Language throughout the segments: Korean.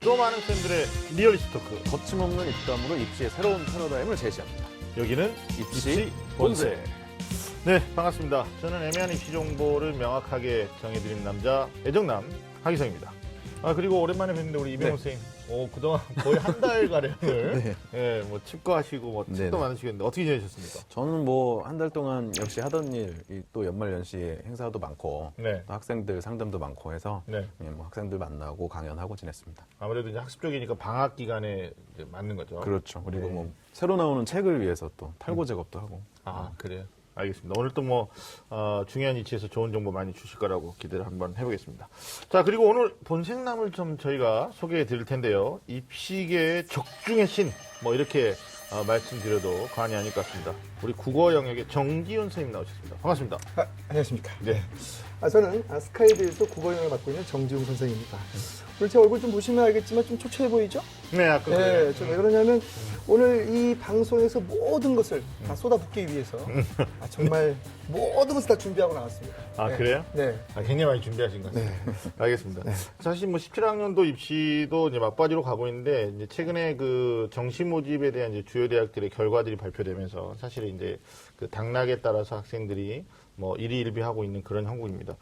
또 많은 팬들의 리얼리스트 토크. 거침없는 입담으로 입시의 새로운 패러다임을 제시합니다. 여기는 입시 본색. 네, 반갑습니다. 저는 애매한 입시 정보를 명확하게 정해드리는 남자 애정남 하기성입니다. 그리고 오랜만에 뵀는데 우리 이병호 선생님. 그동안 거의 한 달가량을 네. 뭐 칩거하시고 뭐 책도 네네. 많으시겠는데 어떻게 지내셨습니까? 저는 뭐 한 달 동안 역시 하던 일, 또 연말 연시에 행사도 많고 네. 또 학생들 상담도 많고 해서 네. 뭐 학생들 만나고 강연하고 지냈습니다. 아무래도 이제 학습 쪽이니까 방학 기간에 이제 맞는 거죠. 그렇죠. 그리고 네. 뭐 새로 나오는 책을 위해서 또 탈고 작업도 하고. 그래요. 알겠습니다. 오늘 또 중요한 위치에서 좋은 정보 많이 주실 거라고 기대를 한번 해보겠습니다. 자, 그리고 오늘 본색남을 좀 저희가 소개해 드릴 텐데요. 입시계의 적중의 신, 이렇게 말씀드려도 과언이 아닐 것 같습니다. 우리 국어 영역의 정기훈 선생님 나오셨습니다. 반갑습니다. 안녕하십니까. 네. 저는 스카이대에서 국어 영역을 맡고 있는 정지웅 선생입니다. 오늘 제 얼굴 좀 보시면 알겠지만 좀 초췌해 보이죠? 네, 아까 네, 왜 그러냐면 오늘 이 방송에서 모든 것을 다 쏟아붓기 위해서 정말 모든 것을 다 준비하고 나왔습니다. 네. 그래요? 네. 굉장히 많이 준비하신 것 같습니다. 알겠습니다. 사실 17학년도 입시도 이제 막바지로 가고 있는데, 이제 최근에 그 정시 모집에 대한 이제 주요 대학들의 결과들이 발표되면서 사실 이제 그 당락에 따라서 학생들이 일희일비하고 있는 그런 형국입니다.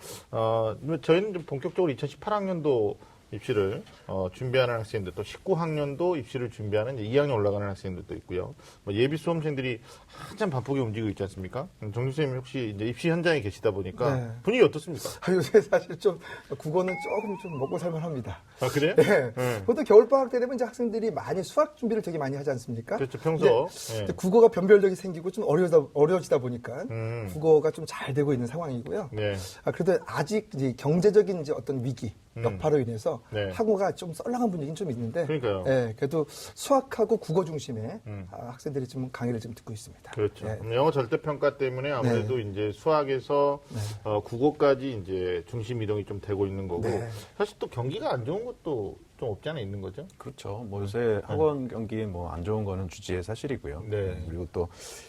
저희는 좀 본격적으로 2018학년도 입시를 준비하는 학생들, 또 19학년도 입시를 준비하는 이제 2학년 올라가는 학생들도 있고요. 예비 수험생들이 한참 바쁘게 움직이고 있지 않습니까? 정준 선생님 혹시 이제 입시 현장에 계시다 보니까 네. 분위기 어떻습니까? 요새 사실 좀 국어는 조금 좀 먹고 살만합니다. 그래요? 네. 보통 겨울방학 때 되면 이제 학생들이 많이 수학 준비를 되게 많이 하지 않습니까? 그렇죠. 평소. 이제 국어가 변별력이 생기고 좀 어려워지다 보니까 국어가 좀 잘 되고 있는 상황이고요. 네. 그래도 아직 이제 경제적인 이제 어떤 위기, 여파로 인해서 네. 학우가 좀 썰렁한 분위기는 좀 있는데, 그러니까요. 그래도 수학하고 국어 중심의 학생들이 좀 강의를 좀 듣고 있습니다. 그렇죠. 네. 영어 절대평가 때문에 아무래도 이제 수학에서 국어까지 이제 중심 이동이 좀 되고 있는 거고, 네. 사실 또 경기가 안 좋은 것도 좀 없지 않아 있는 거죠? 그렇죠. 요새 학원 경기 안 좋은 거는 주지의 사실이고요. 네. 그리고 또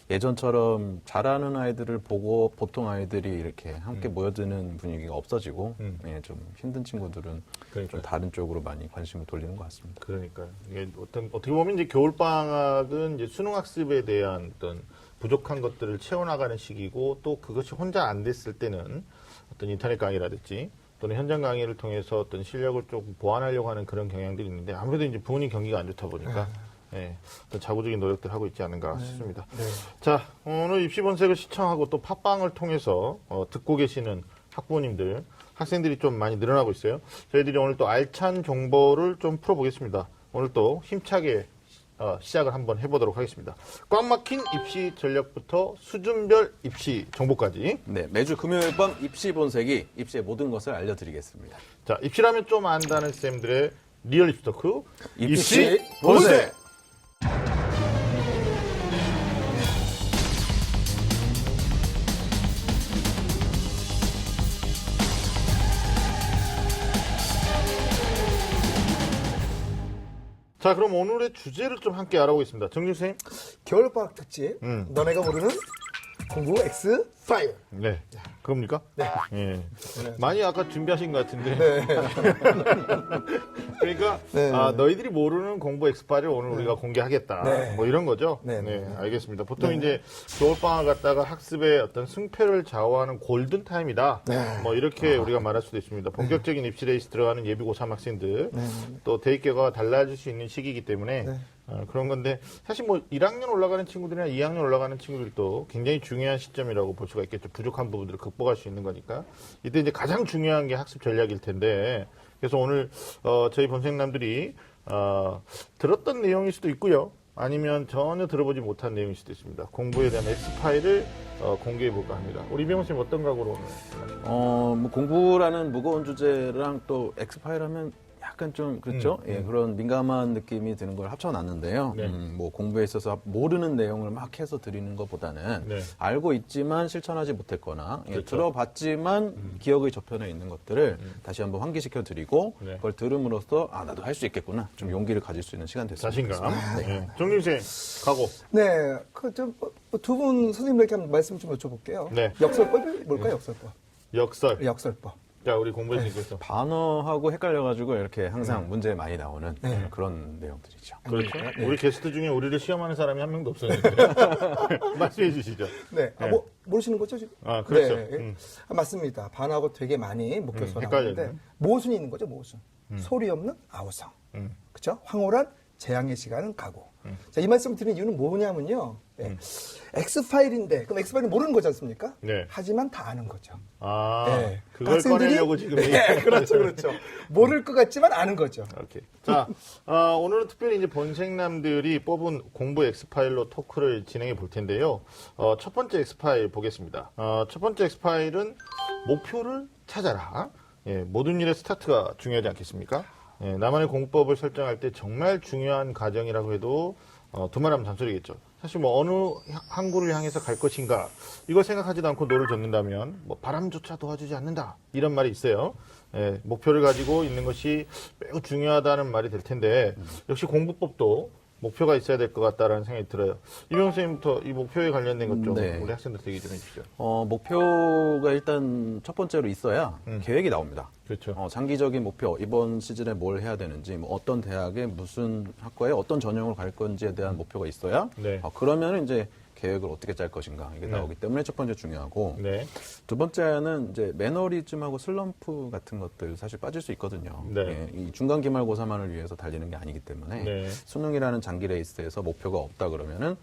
예전처럼 잘하는 아이들을 보고 보통 아이들이 이렇게 함께 모여드는 분위기가 없어지고 좀 힘든 친구들은 그러니까요. 좀 다른 쪽으로 많이 관심을 돌리는 것 같습니다. 그러니까요. 이게 어떻게 보면 이제 겨울방학은 이제 수능학습에 대한 어떤 부족한 것들을 채워나가는 시기고, 또 그것이 혼자 안 됐을 때는 어떤 인터넷 강의라든지 또는 현장 강의를 통해서 어떤 실력을 조금 보완하려고 하는 그런 경향들이 있는데, 아무래도 이제 부모님 경기가 안 좋다 보니까 어떤 자구적인 노력들을 하고 있지 않은가 싶습니다. 네. 자, 오늘 입시 본색을 시청하고 또 팟빵을 통해서 듣고 계시는 학부모님들, 학생들이 좀 많이 늘어나고 있어요. 저희들이 오늘 또 알찬 정보를 좀 풀어보겠습니다. 오늘 또 힘차게 시작을 한번 해보도록 하겠습니다. 꽉 막힌 입시 전략부터 수준별 입시 정보까지. 네, 매주 금요일 밤 입시 본색이 입시의 모든 것을 알려드리겠습니다. 자, 입시라면 좀 안다는 쌤들의 리얼 입시 토크. 입시 본색! 자, 그럼 오늘의 주제를 좀 함께 알아보겠습니다. 정준 쌤. 겨울방학 특집, 너네가 모르는 공부 X 파일. 네. 그겁니까? 네. 예. 많이 아까 준비하신 것 같은데. 그러니까 네. 너희들이 모르는 공부 엑스파일을 오늘 우리가 공개하겠다. 네. 이런 거죠. 네. 알겠습니다. 보통 이제 겨울방학 갔다가 학습의 어떤 승패를 좌우하는 골든 타임이다. 네. 이렇게 우리가 말할 수도 있습니다. 본격적인 입시 레이스 들어가는 예비 고3 학생들, 또 대입계가 달라질 수 있는 시기이기 때문에 그런 건데, 사실 1학년 올라가는 친구들이나 2학년 올라가는 친구들도 굉장히 중요한 시점이라고 볼 수가 있겠죠. 부족한 부분들을 극복할 수 있는 거니까. 이때 이제 가장 중요한 게 학습 전략일 텐데, 그래서 오늘 저희 본색남들이 들었던 내용일 수도 있고요. 아니면 전혀 들어보지 못한 내용일 수도 있습니다. 공부에 대한 X파일을 공개해 볼까 합니다. 우리 이병호 선생님 어떤 각오로 오늘? 공부라는 무거운 주제랑 또 엑스파일 하면 약간 좀 그렇죠. 그런 민감한 느낌이 드는 걸 합쳐놨는데요. 네. 공부에 있어서 모르는 내용을 막 해서 드리는 것보다는 네. 알고 있지만 실천하지 못했거나 그렇죠. 들어봤지만 기억의 저편에 있는 것들을 다시 한번 환기시켜 드리고 네. 그걸 들으므로써 나도 할 수 있겠구나. 좀 용기를 가질 수 있는 시간 됐습니다. 자신감. 네. 정준 쌤 각오. 네, 두 분 선생님들께 한번 말씀 좀 여쭤볼게요. 네. 역설법이 뭘까요, 역설법? 역설. 역설법. 자, 우리 공부해주님께서. 반어하고 헷갈려가지고 이렇게 항상 문제에 많이 나오는 그런 내용들이죠. 그렇죠. 우리 게스트 중에 우리를 시험하는 사람이 한 명도 없었는데. 말씀해 주시죠. 네. 네. 모르시는 거죠, 지금? 아, 그렇죠. 네. 맞습니다. 반하고 되게 많이 목표수가 나오는데 헷갈리네. 모순이 있는 거죠, 모순. 소리 없는 아우성. 그렇죠? 황홀한 재앙의 시간은 가고. 자, 이 말씀을 드리는 이유는 뭐냐면요. X파일인데, 그럼 X파일은 모르는 거지 않습니까? 네. 하지만 다 아는 거죠. 아, 네. 그걸 학생들이- 꺼내려고 지금. 네, 그렇죠. 모를 것 같지만 아는 거죠. 오케이. 자, 오늘은 특별히 이제 본생남들이 뽑은 공부 엑스파일로 토크를 진행해 볼 텐데요. 첫 번째 엑스파일 보겠습니다. 첫 번째 엑스파일은 목표를 찾아라. 예, 모든 일의 스타트가 중요하지 않겠습니까? 예, 나만의 공부법을 설정할 때 정말 중요한 과정이라고 해도 두말하면 잔소리겠죠. 사실 뭐 어느 항구를 향해서 갈 것인가 이걸 생각하지도 않고 노를 젓는다면 뭐 바람조차 도와주지 않는다 이런 말이 있어요. 예, 목표를 가지고 있는 것이 매우 중요하다는 말이 될 텐데 역시 공부법도 목표가 있어야 될 것 같다라는 생각이 들어요. 이병 선생님부터 이 목표에 관련된 것 좀 네. 우리 학생들 얘기 좀 해주시죠. 목표가 일단 첫 번째로 있어야 계획이 나옵니다. 그렇죠. 장기적인 목표, 이번 시즌에 뭘 해야 되는지, 뭐 어떤 대학에 무슨 학과에 어떤 전형을 갈 건지에 대한 목표가 있어야 네. 그러면 이제 계획을 어떻게 짤 것인가 이게 나오기 때문에 첫 번째 중요하고 네. 두 번째는 이제 매너리즘하고 슬럼프 같은 것들 사실 빠질 수 있거든요. 네. 예, 이 중간 기말고사만을 위해서 달리는 게 아니기 때문에 네. 수능이라는 장기 레이스에서 목표가 없다 그러면은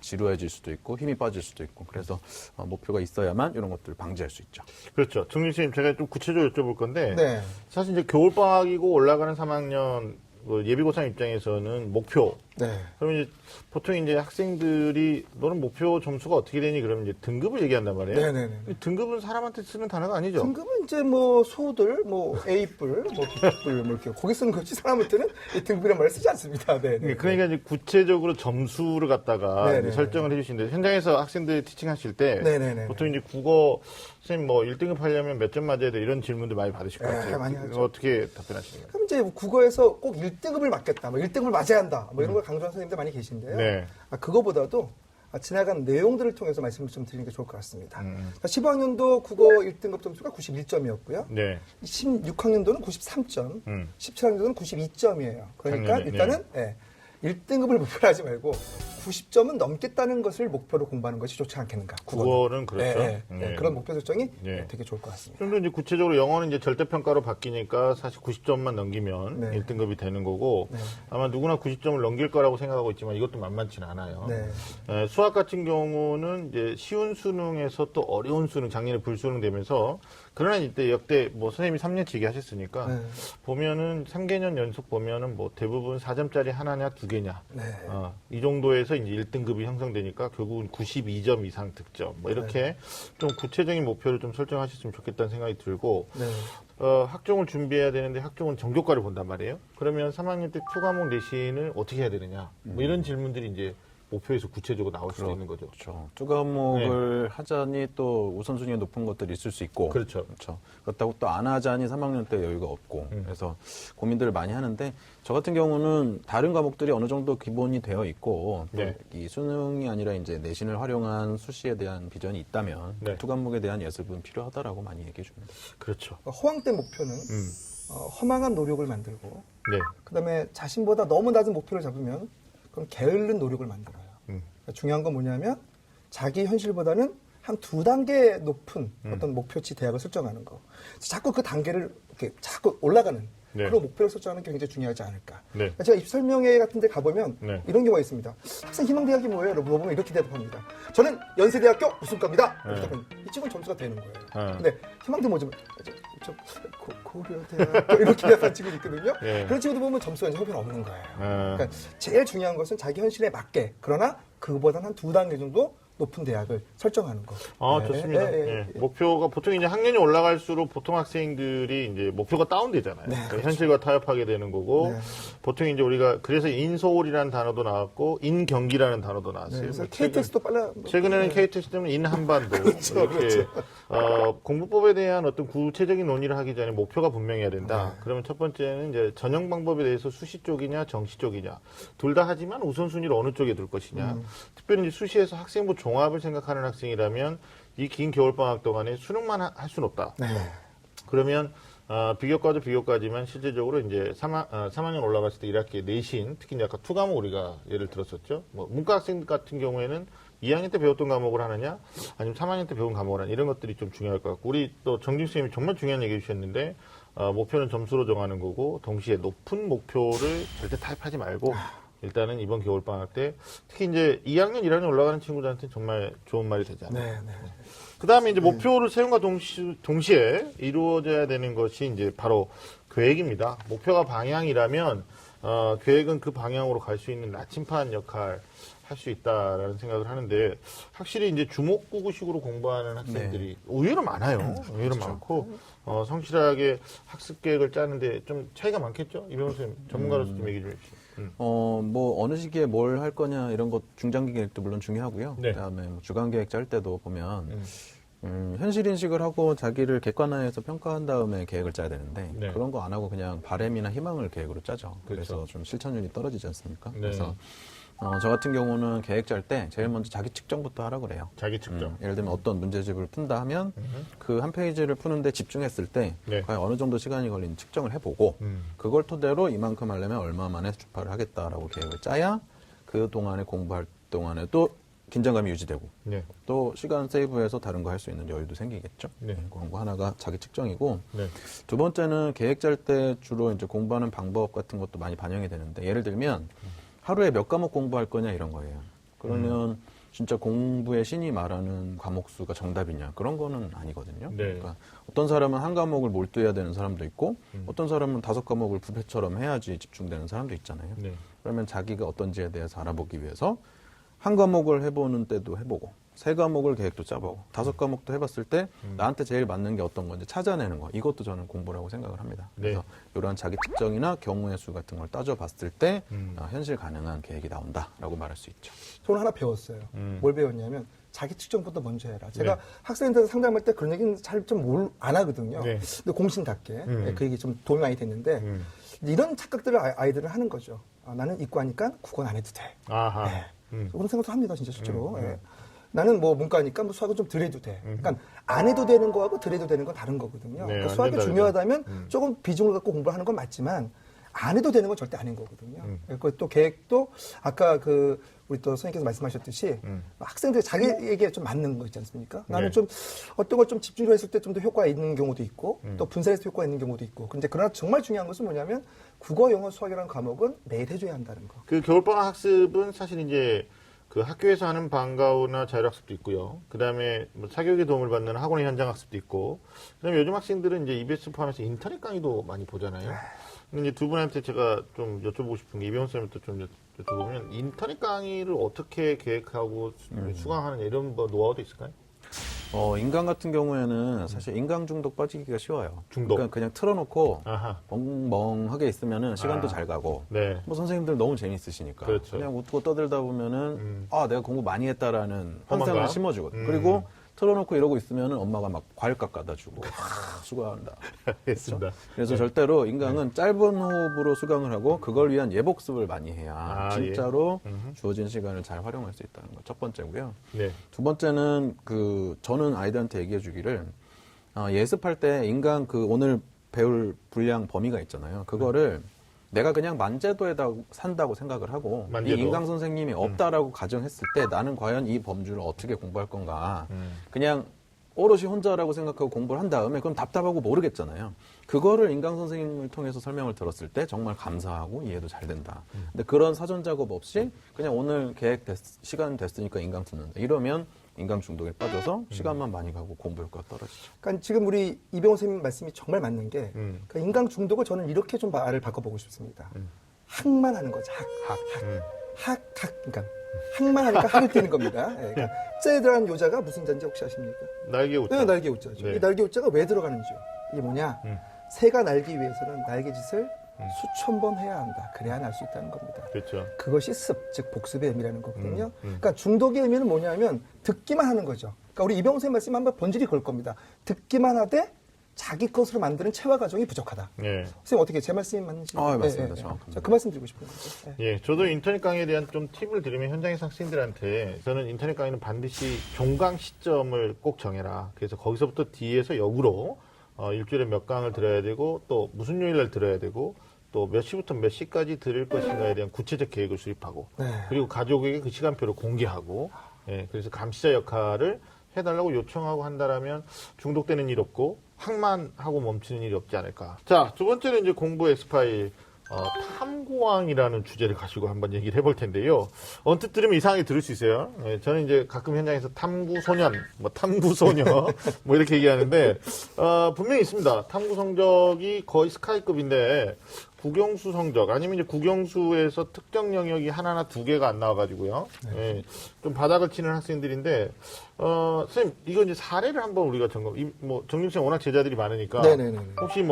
지루해질 수도 있고 힘이 빠질 수도 있고 그래서 목표가 있어야만 이런 것들을 방지할 수 있죠. 그렇죠. 정진 선생님 제가 좀 구체적으로 여쭤볼 건데 네. 사실 이제 겨울방학이고 올라가는 3학년 예비고사 입장에서는 목표. 네. 그러면 이제 보통 이제 학생들이 너는 목표 점수가 어떻게 되니? 그러면 이제 등급을 얘기한단 말이에요. 네네네. 등급은 사람한테 쓰는 단어가 아니죠. 등급은 이제 뭐 소들, 뭐 A뿔, 뭐 B뿔, 뭐 이렇게 거기 쓰는 거지 사람한테는 이 등급이란 말을 쓰지 않습니다. 네. 그러니까 이제 구체적으로 점수를 갖다가 네네네. 이제 설정을 해주시는데 현장에서 학생들 티칭하실 때 네네네. 보통 이제 국어 선생님 뭐 1등급 하려면 몇 점 맞아야 돼 이런 질문들 많이 받으실 것 네, 같아요. 많이 하죠. 어떻게 답변하시는 거예요? 그럼 이제 국어에서 꼭 1등급을 맞겠다, 뭐 1등급을 맞아야 한다, 뭐 이런 걸 강조하는 선생님들 많이 계신데요. 네. 그거보다도 지나간 내용들을 통해서 말씀을 좀 드리는 게 좋을 것 같습니다. 15학년도 국어 1등급 점수가 91점이었고요. 네. 16학년도는 93점, 17학년도는 92점이에요. 그러니까 작년에, 일단은 1등급을 목표로 하지 말고 90점은 넘겠다는 것을 목표로 공부하는 것이 좋지 않겠는가. 국어는 그렇죠. 네. 그런 목표 설정이 네. 되게 좋을 것 같습니다. 좀 더 이제 구체적으로 영어는 이제 절대평가로 바뀌니까 사실 90점만 넘기면 네. 1등급이 되는 거고 아마 누구나 90점을 넘길 거라고 생각하고 있지만 이것도 만만치는 않아요. 네. 수학 같은 경우는 이제 쉬운 수능에서 또 어려운 수능, 작년에 불수능 되면서 그러나 이때 역대 뭐 선생님이 3년치 얘기하셨으니까 네. 보면은 3개년 연속 보면은 뭐 대부분 4점짜리 하나냐 두 개냐 네. 이 정도에서 이제 1등급이 형성되니까 결국은 92점 이상 득점 뭐 이렇게 좀 구체적인 목표를 좀 설정하셨으면 좋겠다는 생각이 들고 네. 학종을 준비해야 되는데 학종은 전교과를 본단 말이에요. 그러면 3학년 때 투과목 내신을 어떻게 해야 되느냐 뭐 이런 질문들이 이제 목표에서 구체적으로 나올 수도 있는 거죠. 그렇죠. 두 과목을 하자니 또 우선순위가 높은 것들이 있을 수 있고. 그렇죠. 그렇다고 또 안 하자니 3학년 때 여유가 없고. 그래서 고민들을 많이 하는데 저 같은 경우는 다른 과목들이 어느 정도 기본이 되어 있고 또 네. 이 수능이 아니라 이제 내신을 활용한 수시에 대한 비전이 있다면 네. 두 과목에 대한 예습은 필요하다라고 많이 얘기해 줍니다. 그렇죠. 허황 때 목표는 허망한 노력을 만들고 네. 그다음에 자신보다 너무 낮은 목표를 잡으면 그럼 게으른 노력을 만들어요. 그러니까 중요한 건 뭐냐면 자기 현실보다는 한 두 단계 높은 어떤 목표치 대학을 설정하는 거. 자꾸 그 단계를 이렇게 자꾸 올라가는 네. 그런 목표를 설정하는 게 굉장히 중요하지 않을까. 네. 그러니까 제가 입설명회 같은 데 가보면 네. 이런 경우가 있습니다. 학생 희망대학이 뭐예요? 라고 물어보면 이렇게 대답합니다. 저는 연세대학교 우승과입니다. 이렇게 하면 이 친구는 점수가 되는 거예요. 근데 희망대 뭐죠? 고려대학교 이렇게 대답한 친구도 있거든요. 네. 그런 친구들 보면 점수가 이제 형편없는 거예요. 아. 그러니까 제일 중요한 것은 자기 현실에 맞게 그러나 그거보다는 한 두 단계 정도 높은 대학을 설정하는 거. 아, 네. 좋습니다. 예. 목표가 보통 이제 학년이 올라갈수록 보통 학생들이 이제 목표가 다운되잖아요. 네, 그러니까 현실과 타협하게 되는 거고 네. 보통 이제 우리가 그래서 인서울이라는 단어도 나왔고 인경기라는 단어도 나왔어요. 그래서 뭐 KTX도 빨라. 최근에는 KTX 때문에 인한반도 그렇죠, 이렇게 공부법에 대한 어떤 구체적인 논의를 하기 전에 목표가 분명해야 된다. 그러면 첫 번째는 이제 전형 방법에 대해서 수시 쪽이냐 정시 쪽이냐 둘 다 하지만 우선순위를 어느 쪽에 둘 것이냐. 특별히 이제 수시에서 학생부 종합을 생각하는 학생이라면 이 긴 겨울방학 동안에 수능만 할 수는 없다. 네. 그러면 비교과도 비교과지만 실제적으로 이제 3학년 올라갔을 때 1학기에 내신, 특히 이제 아까 투과목 우리가 예를 들었었죠. 뭐 문과 학생 같은 경우에는 2학년 때 배웠던 과목을 하느냐, 아니면 3학년 때 배운 과목을 하느냐, 이런 것들이 좀 중요할 것 같고, 우리 또 정진 선생님이 정말 중요한 얘기 해주셨는데, 목표는 점수로 정하는 거고, 동시에 높은 목표를 절대 타협하지 말고, 일단은 이번 겨울방학 때, 특히 이제 2학년, 1학년 올라가는 친구들한테는 정말 좋은 말이 되지 않나요? 네, 네. 그 다음에 이제 목표를 세움과 동시에 이루어져야 되는 것이 이제 바로 계획입니다. 목표가 방향이라면, 계획은 그 방향으로 갈 수 있는 나침반 역할 할 수 있다라는 생각을 하는데, 확실히 이제 주목구구식으로 공부하는 학생들이 의외로 많아요. 의외로 많고, 성실하게 학습 계획을 짜는데 좀 차이가 많겠죠? 이병헌 선생님, 전문가로서 좀 얘기 좀 해주시죠. 뭐 어느 시기에 뭘 할 거냐 이런 것 중장기 계획도 물론 중요하고요. 네. 그다음에 뭐 주간 계획 짤 때도 보면 현실 인식을 하고 자기를 객관화해서 평가한 다음에 계획을 짜야 되는데 네. 그런 거 안 하고 그냥 바람이나 희망을 계획으로 짜죠. 그렇죠. 그래서 좀 실천율이 떨어지지 않습니까? 네. 그래서 저 같은 경우는 계획 짤 때 제일 먼저 자기 측정부터 하라고 그래요. 자기 측정. 예를 들면 어떤 문제집을 푼다 하면 그 한 페이지를 푸는데 집중했을 때 네. 과연 어느 정도 시간이 걸리는지 측정을 해보고 그걸 토대로 이만큼 하려면 얼마 만에 주파를 하겠다라고 계획을 짜야 그 동안에 공부할 동안에도 긴장감이 유지되고 네. 또 시간 세이브해서 다른 거 할 수 있는 여유도 생기겠죠. 네. 그런 거 하나가 자기 측정이고 네. 두 번째는 계획 짤 때 주로 이제 공부하는 방법 같은 것도 많이 반영이 되는데 예를 들면 하루에 몇 과목 공부할 거냐 이런 거예요. 그러면 진짜 공부의 신이 말하는 과목 수가 정답이냐 그런 거는 아니거든요. 네. 그러니까 어떤 사람은 한 과목을 몰두해야 되는 사람도 있고 어떤 사람은 5과목을 부패처럼 해야지 집중되는 사람도 있잖아요. 네. 그러면 자기가 어떤지에 대해서 알아보기 위해서 한 과목을 해보는 때도 해보고 3과목을 계획도 짜보고 5과목도 해봤을 때 나한테 제일 맞는 게 어떤 건지 찾아내는 거 이것도 저는 공부라고 생각을 합니다. 그래서 이러한 자기 측정이나 경우의 수 같은 걸 따져봤을 때 현실 가능한 계획이 나온다라고 말할 수 있죠. 저는 하나 배웠어요. 뭘 배웠냐면 자기 측정부터 먼저 해라. 제가 학생들 상담할 때 그런 얘기는 잘 좀 안 하거든요. 네. 근데 공신답게 그 얘기 좀 도움이 많이 됐는데 이런 착각들을 아이들은 하는 거죠. 나는 이과니까 국어는 안 해도 돼. 아하. 네. 그런 생각도 합니다, 진짜 실제로. 예. 나는 뭐 문과니까 뭐 수학은 좀 덜 해도 돼. 그러니까 안 해도 되는 거하고 덜 해도 되는 건 다른 거거든요. 네, 그러니까 완전 수학이 다르죠. 중요하다면 조금 비중을 갖고 공부하는 건 맞지만 안 해도 되는 건 절대 아닌 거거든요. 그리고 또 계획도 아까 그 우리 또 선생님께서 말씀하셨듯이 학생들이 자기에게 좀 맞는 거 있지 않습니까? 나는 네. 좀 어떤 걸 좀 집중을 했을 때 좀 더 효과가 있는 경우도 있고 또 분산해서 효과가 있는 경우도 있고. 근데 그러나 정말 중요한 것은 뭐냐면 국어, 영어, 수학이라는 과목은 매일 해줘야 한다는 거. 그 겨울방학 학습은 사실 이제 그 학교에서 하는 방과후나 자율학습도 있고요. 그 다음에 뭐 사교육의 도움을 받는 학원의 현장 학습도 있고. 그 다음에 요즘 학생들은 이제 EBS 포함해서 인터넷 강의도 많이 보잖아요. 근데 이제 두 분한테 제가 좀 여쭤보고 싶은 게 이병헌 쌤부터 좀 여쭤보면 인터넷 강의를 어떻게 계획하고 수강하느냐 이런 뭐 노하우도 있을까요? 인강 같은 경우에는 사실 인강 중독 빠지기가 쉬워요. 중독. 그러니까 그냥 틀어놓고 아하. 멍멍하게 있으면은 시간도 잘 가고 네. 뭐 선생님들 너무 재밌으시니까 그렇죠. 그냥 웃고 떠들다 보면은 아 내가 공부 많이 했다라는 포만감? 환상을 심어주거든. 그리고 틀어놓고 이러고 있으면은 엄마가 막 과일값 갖다 주고 수고한다. 알겠습니다. 그래서 절대로 인강은 짧은 호흡으로 수강을 하고 그걸 위한 예복습을 많이 해야 진짜로 주어진 시간을 잘 활용할 수 있다는 거 첫 번째고요. 네. 두 번째는 저는 아이들한테 얘기해 주기를 예습할 때 인강 오늘 배울 분량 범위가 있잖아요. 그거를 내가 그냥 만제도에다 산다고 생각을 하고 만제도. 이 인강 선생님이 없다라고 가정했을 때 나는 과연 이 범주를 어떻게 공부할 건가. 그냥 오롯이 혼자라고 생각하고 공부를 한 다음에 그럼 답답하고 모르겠잖아요. 그거를 인강 선생님을 통해서 설명을 들었을 때 정말 감사하고 이해도 잘 된다. 근데 그런 사전 작업 없이 그냥 오늘 시간 됐으니까 인강 듣는다. 이러면 인강 중독에 빠져서 시간만 많이 가고 공부 효과가 떨어지죠. 그러니까 지금 우리 이병헌 선생님 말씀이 정말 맞는 게 그러니까 인강 중독을 저는 이렇게 좀 말을 바꿔보고 싶습니다. 학만 하는 거죠. 학. 그러니까 학만 하니까 학을 띄는 겁니다. 예, 그러니까 째에 들어간 요자가 무슨 자인지 혹시 아십니까? 날개 웃자. 네, 날개 웃자죠. 네. 이 날개 웃자가 왜 들어가는지요? 이게 뭐냐? 새가 날기 위해서는 날개짓을 수천 번 해야 한다. 그래야 날 수 있다는 겁니다. 그렇죠. 그것이 습, 즉 복습의 의미라는 거거든요. 그러니까 중독의 의미는 뭐냐면 듣기만 하는 거죠. 그러니까 우리 이병헌 선생님 말씀 한번 번질이 걸 겁니다. 듣기만 하되 자기 것으로 만드는 체화 과정이 부족하다. 네. 선생님 어떻게 제 말씀이 맞는지? 맞습니다. 정확합니다. 자, 그 말씀 드리고 싶은 거죠. 예. 예, 저도 인터넷 강의에 대한 좀 팁을 드리면 현장에서 학생들한테 저는 인터넷 강의는 반드시 종강 시점을 꼭 정해라. 그래서 거기서부터 뒤에서 역으로 일주일에 몇 강을 들어야 되고 또 무슨 요일날 들어야 되고 또 몇 시부터 몇 시까지 들을 것인가에 대한 구체적 계획을 수립하고 그리고 가족에게 그 시간표를 공개하고 그래서 감시자 역할을 해달라고 요청하고 한다라면 중독되는 일 없고 확만 하고 멈추는 일이 없지 않을까. 자, 두 번째는 이제 공부 엑스파일 탐구왕이라는 주제를 가지고 한번 얘기를 해볼 텐데요. 언뜻 들으면 이상하게 들을 수 있어요. 저는 이제 가끔 현장에서 탐구소년, 탐구소녀, 이렇게 얘기하는데, 분명히 있습니다. 탐구 성적이 거의 스카이급인데, 국영수 성적, 아니면 이제 국영수에서 특정 영역이 하나나 두 개가 안 나와가지고요. 좀 바닥을 치는 학생들인데, 선생님, 이거 이제 사례를 한번 우리가 정윤생 워낙 제자들이 많으니까, 혹시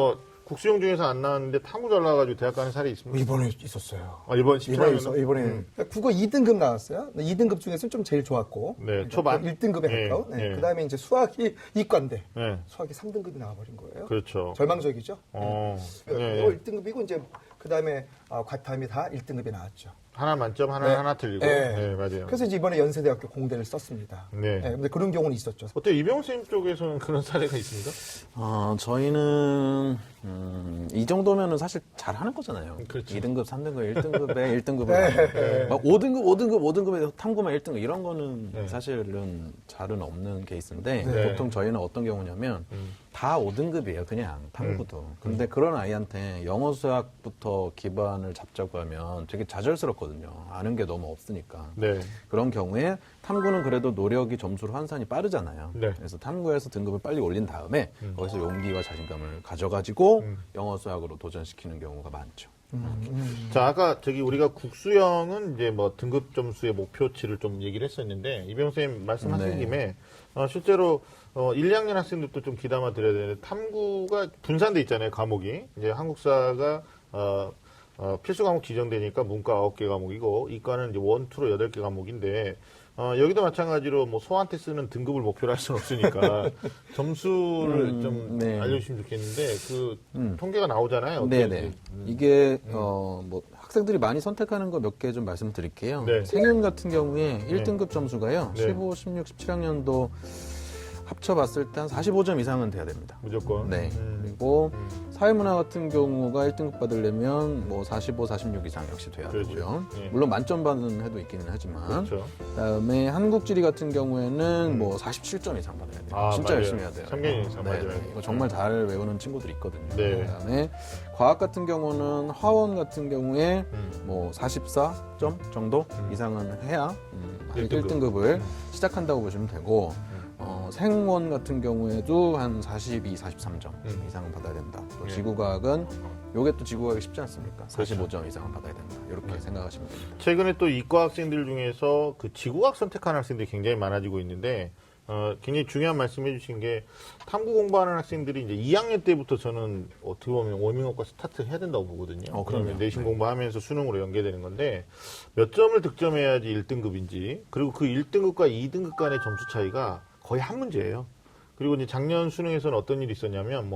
국수형 중에서 안 나왔는데 탐구 잘 나와가지고 대학 가는 사례 있습니까? 이번에 있었어요. 이번 17학년? 이번에 국어 2등급 나왔어요. 2등급 중에서는 좀 제일 좋았고. 네, 초반. 1등급에 가까운. 그 다음에 이제 수학이 이과인데. 네. 수학이 3등급이 나와버린 거예요. 그렇죠. 절망적이죠. 네. 1등급이고 이제 그 다음에 과탐이 다 1등급이 나왔죠. 하나 만점, 하나 틀리고. 네, 맞아요. 그래서 이제 이번에 연세대학교 공대를 썼습니다. 네. 근데 그런 경우는 있었죠. 어때요? 이병호 선생님 쪽에서는 그런 사례가 있습니까? 저희는 이 정도면은 사실 잘하는 거잖아요. 그렇죠. 2등급, 3등급, 1등급에 1등급을 막 5등급에 탐구만 1등급 이런 거는 사실은 잘은 없는 케이스인데 보통 저희는 어떤 경우냐면 다 5등급이에요. 그냥 탐구도. 근데 그런 아이한테 영어 수학부터 기반을 잡자고 하면 되게 좌절스럽거든요. 아는 게 너무 없으니까. 네. 그런 경우에 탐구는 그래도 노력이 점수로 환산이 빠르잖아요. 네. 그래서 탐구에서 등급을 빨리 올린 다음에 거기서 용기와 자신감을 가져가지고 영어 수학으로 도전시키는 경우가 많죠. 자, 아까 우리가 국수형은 이제 등급 점수의 목표치를 좀 얘기를 했었는데, 이병호 선생님 말씀하신 김에, 실제로 1, 2학년 학생들도 좀 귀담아 드려야 되는데, 탐구가 분산돼 있잖아요, 과목이. 이제 한국사가, 필수 과목 지정되니까 문과 9개 과목이고, 이과는 이제 1, 2로 8개 과목인데, 여기도 마찬가지로 소한테 쓰는 등급을 목표로 할 수는 없으니까 점수를 좀 알려주시면 좋겠는데 그 통계가 나오잖아요. 네네. 이게 학생들이 많이 선택하는 거 몇 개 좀 말씀드릴게요. 네. 생윤 같은 경우에 1등급 점수가요. 15, 16, 17학년도 합쳐봤을 때 한 45점 이상은 돼야 됩니다. 무조건. 네. 그리고 사회문화 같은 경우가 1등급 받으려면 45, 46 이상 역시 돼야 그렇죠. 되고요. 네. 물론 만점 받는 해도 있기는 하지만. 그렇죠. 그다음에 한국지리 같은 경우에는 47점 이상 받아야 돼요. 진짜 맞아요. 열심히 해야 돼요. 3개월 이상 맞아요. 이거 정말 잘 외우는 친구들이 있거든요. 네. 그다음에 과학 같은 경우는 화원 같은 경우에 44점 정도 이상은 해야 1등급을 시작한다고 보시면 되고 생원 같은 경우에도 한 42, 43점 이상은 받아야 된다. 또 지구과학은 요게 또 지구과학이 쉽지 않습니까? 45점 이상은 받아야 된다. 이렇게 생각하시면 됩니다. 최근에 또 이과 학생들 중에서 그 지구과학 선택하는 학생들이 굉장히 많아지고 있는데 굉장히 중요한 말씀해 주신 게 탐구 공부하는 학생들이 이제 2학년 때부터 저는 어떻게 보면 워밍업과 스타트 해야 된다고 보거든요. 그러면 내신 공부하면서 수능으로 연계되는 건데 몇 점을 득점해야지 1등급인지 그리고 그 1등급과 2등급 간의 점수 차이가 거의 한 문제예요. 그리고 이제 작년 수능에서는 어떤 일이 있었냐면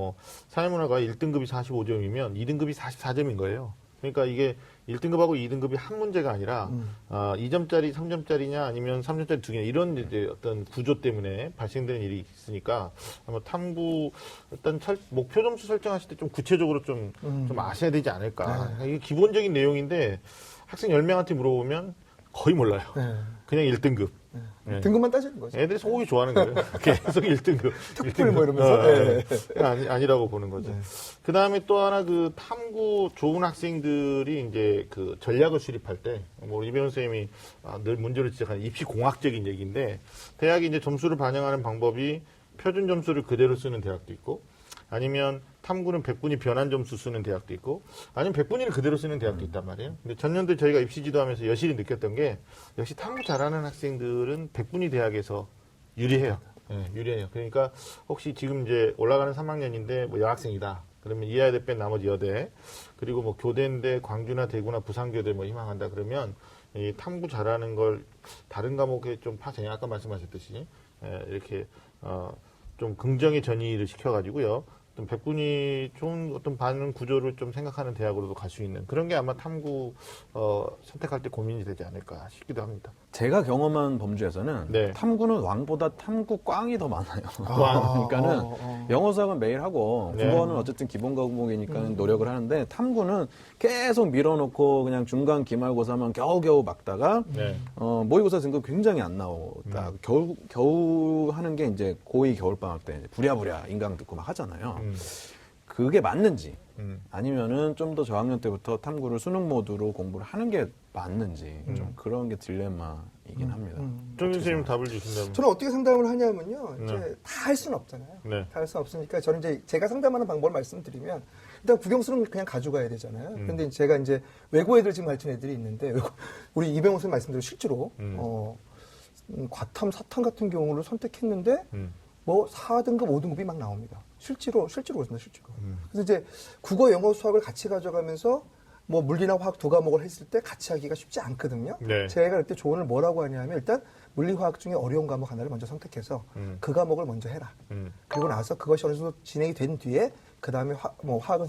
사회문화가 1등급이 45점이면 2등급이 44점인 거예요. 그러니까 이게 1등급하고 2등급이 한 문제가 아니라 2점짜리, 3점짜리냐 아니면 3점짜리 두 개냐 이런 이제 어떤 구조 때문에 발생되는 일이 있으니까 아마 탐구 일단 목표 점수 설정하실 때 좀 구체적으로 좀 아셔야 되지 않을까. 이게 기본적인 내용인데 학생 10명한테 물어보면 거의 몰라요. 그냥 1등급. 네. 등급만 따지는 거죠. 애들이 소고기 좋아하는 거예요. 계속 1등급. 특불 이러면서. 아니라고 보는 거죠. 그 다음에 또 하나 그 탐구 좋은 학생들이 이제 그 전략을 수립할 때, 이병헌 선생님이 늘 문제를 지적하는 입시공학적인 얘기인데, 대학이 이제 점수를 반영하는 방법이 표준 점수를 그대로 쓰는 대학도 있고, 아니면 탐구는 100분위 변환 점수 쓰는 대학도 있고 아니면 100분위를 그대로 쓰는 대학도 있단 말이에요. 근데 전년도에 저희가 입시 지도하면서 여실히 느꼈던 게 역시 탐구 잘하는 학생들은 100분위 대학에서 유리해요. 네, 유리해요. 그러니까 혹시 지금 이제 올라가는 3학년인데 여학생이다. 그러면 이하여대 뺀 나머지 여대 그리고 교대인데 광주나 대구나 부산교대 희망한다 그러면 이 탐구 잘하는 걸 다른 과목에 좀 파생해 아까 말씀하셨듯이 이렇게 좀 긍정의 전이를 시켜가지고요. 어떤 백분위 좋은 어떤 반응 구조를 좀 생각하는 대학으로도 갈 수 있는 그런 게 아마 탐구 선택할 때 고민이 되지 않을까 싶기도 합니다. 제가 경험한 범주에서는 네. 탐구는 왕보다 탐구 꽝이 더 많아요. 꽝. 그러니까는 영어 수학은 매일 하고 네. 국어는 어쨌든 기본 과목이니까 노력을 하는데 탐구는 계속 밀어놓고 그냥 중간 기말고사만 겨우겨우 막다가 네. 모의고사 등급 굉장히 안 나오다 겨우 하는 게 이제 고2 겨울방학 때 이제 부랴부랴 인강 듣고 막 하잖아요. 그게 맞는지 아니면은 좀 더 저학년 때부터 탐구를 수능 모드로 공부를 하는 게 맞는지 좀 그런 게 딜레마이긴 합니다. 정 선생님 답을 주신다면. 저는 어떻게 상담을 하냐면요. 네. 이제 다 할 수는 없잖아요. 네. 다 할 수는 없으니까 저는 이제 제가 상담하는 방법을 말씀드리면 일단 국영수는 그냥 가져가야 되잖아요. 근데 제가 이제 외고 애들 지금 가르치는 애들이 있는데 우리 이병호 선생님 말씀대로 실제로 과탐, 사탐 같은 경우를 선택했는데 뭐 4등급, 5등급이 막 나옵니다. 실제로 그렇습니다. 실제로. 그래서 이제 국어, 영어, 수학을 같이 가져가면서 뭐 물리나 화학 두 과목을 했을 때 같이 하기가 쉽지 않거든요. 네. 제가 그때 조언을 뭐라고 하냐면 일단 물리, 화학 중에 어려운 과목 하나를 먼저 선택해서 그 과목을 먼저 해라. 그리고 나서 그것이 어느 정도 진행이 된 뒤에 그 다음에 화학은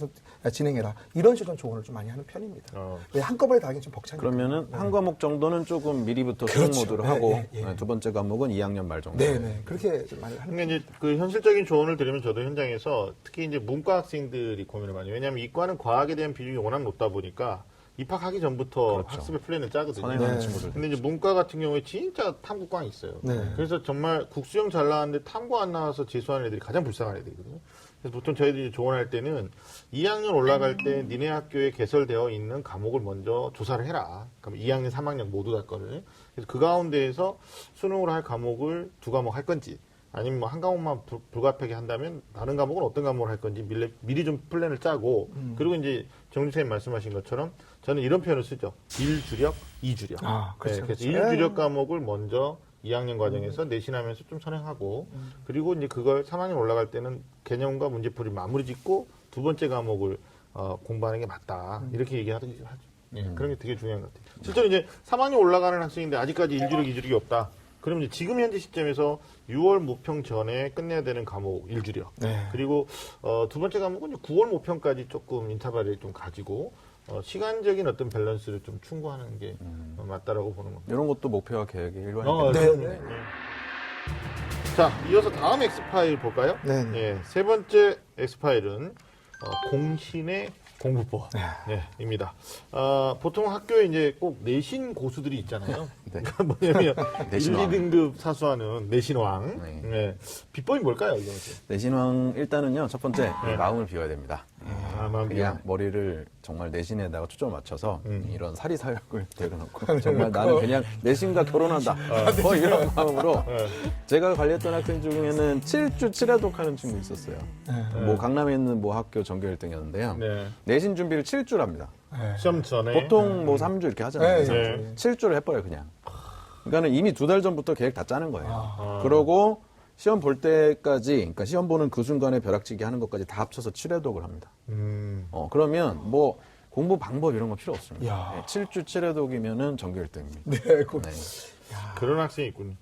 진행해라. 이런 식으로 조언을 좀 많이 하는 편입니다. 왜 한꺼번에 다 하긴 좀 벅차니까. 그러면은 한 과목 정도는 조금 미리부터 수능 그렇죠. 모드로 네, 하고 네, 네. 두 번째 과목은 2학년 말 정도. 네네. 그렇게 좀 많이 하는 그러니까 이제 그 현실적인 조언을 드리면 저도 현장에서 특히 이제 문과 학생들이 고민을 많이 해요. 왜냐하면 이과는 과학에 대한 비중이 워낙 높다 보니까 입학하기 전부터 그렇죠. 학습의 플랜을 짜거든요. 선행하는 네. 친구들. 근데 이제 문과 같은 경우에 진짜 탐구꽝이 있어요. 네. 그래서 정말 국수형 잘 나왔는데 탐구 안 나와서 재수하는 애들이 가장 불쌍한 애들이거든요. 그래서 보통 저희들이 조언할 때는 2학년 올라갈 때 니네 학교에 개설되어 있는 과목을 먼저 조사를 해라. 그럼 2학년, 3학년 모두 다 거를. 그래서 그 가운데에서 수능으로 할 과목을 두 과목 할 건지 아니면 뭐 한 과목만 불가피하게 한다면 다른 과목은 어떤 과목을 할 건지 미리 좀 플랜을 짜고 그리고 이제 정준 선생님 말씀하신 것처럼 저는 이런 표현을 쓰죠. 1주력, 2주력. 아, 그렇죠, 그래서 그렇죠. 1주력 과목을 먼저 2학년 과정에서 내신하면서 좀 선행하고 그리고 이제 그걸 3학년 올라갈 때는 개념과 문제풀이 마무리 짓고 두 번째 과목을 공부하는 게 맞다. 이렇게 얘기하죠. 그런 게 되게 중요한 것 같아요. 실제로 이제 3학년 올라가는 학생인데 아직까지 1주력, 2주력이 없다. 그럼 이제 지금 현재 시점에서 6월 모평 전에 끝내야 되는 과목 1주력. 네. 그리고 두 번째 과목은 이제 9월 모평까지 조금 인터벌을 좀 가지고 시간적인 어떤 밸런스를 좀 충고하는 게 맞다라고 보는 겁니다. 이런 것도 목표와 계획의 일환이겠네요. 네. 자, 이어서 다음 X파일 볼까요? 네. 예, 세 번째 X파일은 공신의 공부법. 입니다. 보통 학교에 이제 꼭 내신 고수들이 있잖아요. 네. 그러니까 뭐냐면 내신왕. 1, 2등급 사수하는 내신왕. 네. 네. 비법이 뭘까요, 이건? 내신왕 일단은요 첫 번째 마음을 비워야 됩니다. 마음 그냥 비워. 머리를 정말 내신에다가 초점을 맞춰서 이런 사리사욕을 내려놓고 네, 정말 나는 그냥 내신과 결혼한다. 뭐 이런 마음으로 제가 관리했던 학생 중에는 7주 7회독 하는 친구 있었어요. 뭐 강남에 있는 뭐 학교 전교 1등이었는데요. 네. 내신 준비를 7주를 합니다. 시험 전에. 보통 뭐 3주 이렇게 하잖아요. 네. 7주를 해버려요 그냥. 그러니까는 이미 2달 전부터 계획 다 짜는 거예요. 그러고 시험 볼 때까지, 그러니까 시험 보는 그 순간에 벼락치기 하는 것까지 다 합쳐서 7회독을 합니다. 그러면 뭐 공부 방법 이런 거 필요 없습니다. 야. 네, 7주 7회독이면은 전교 1등입니다. 네. 그런 학생이 있군요.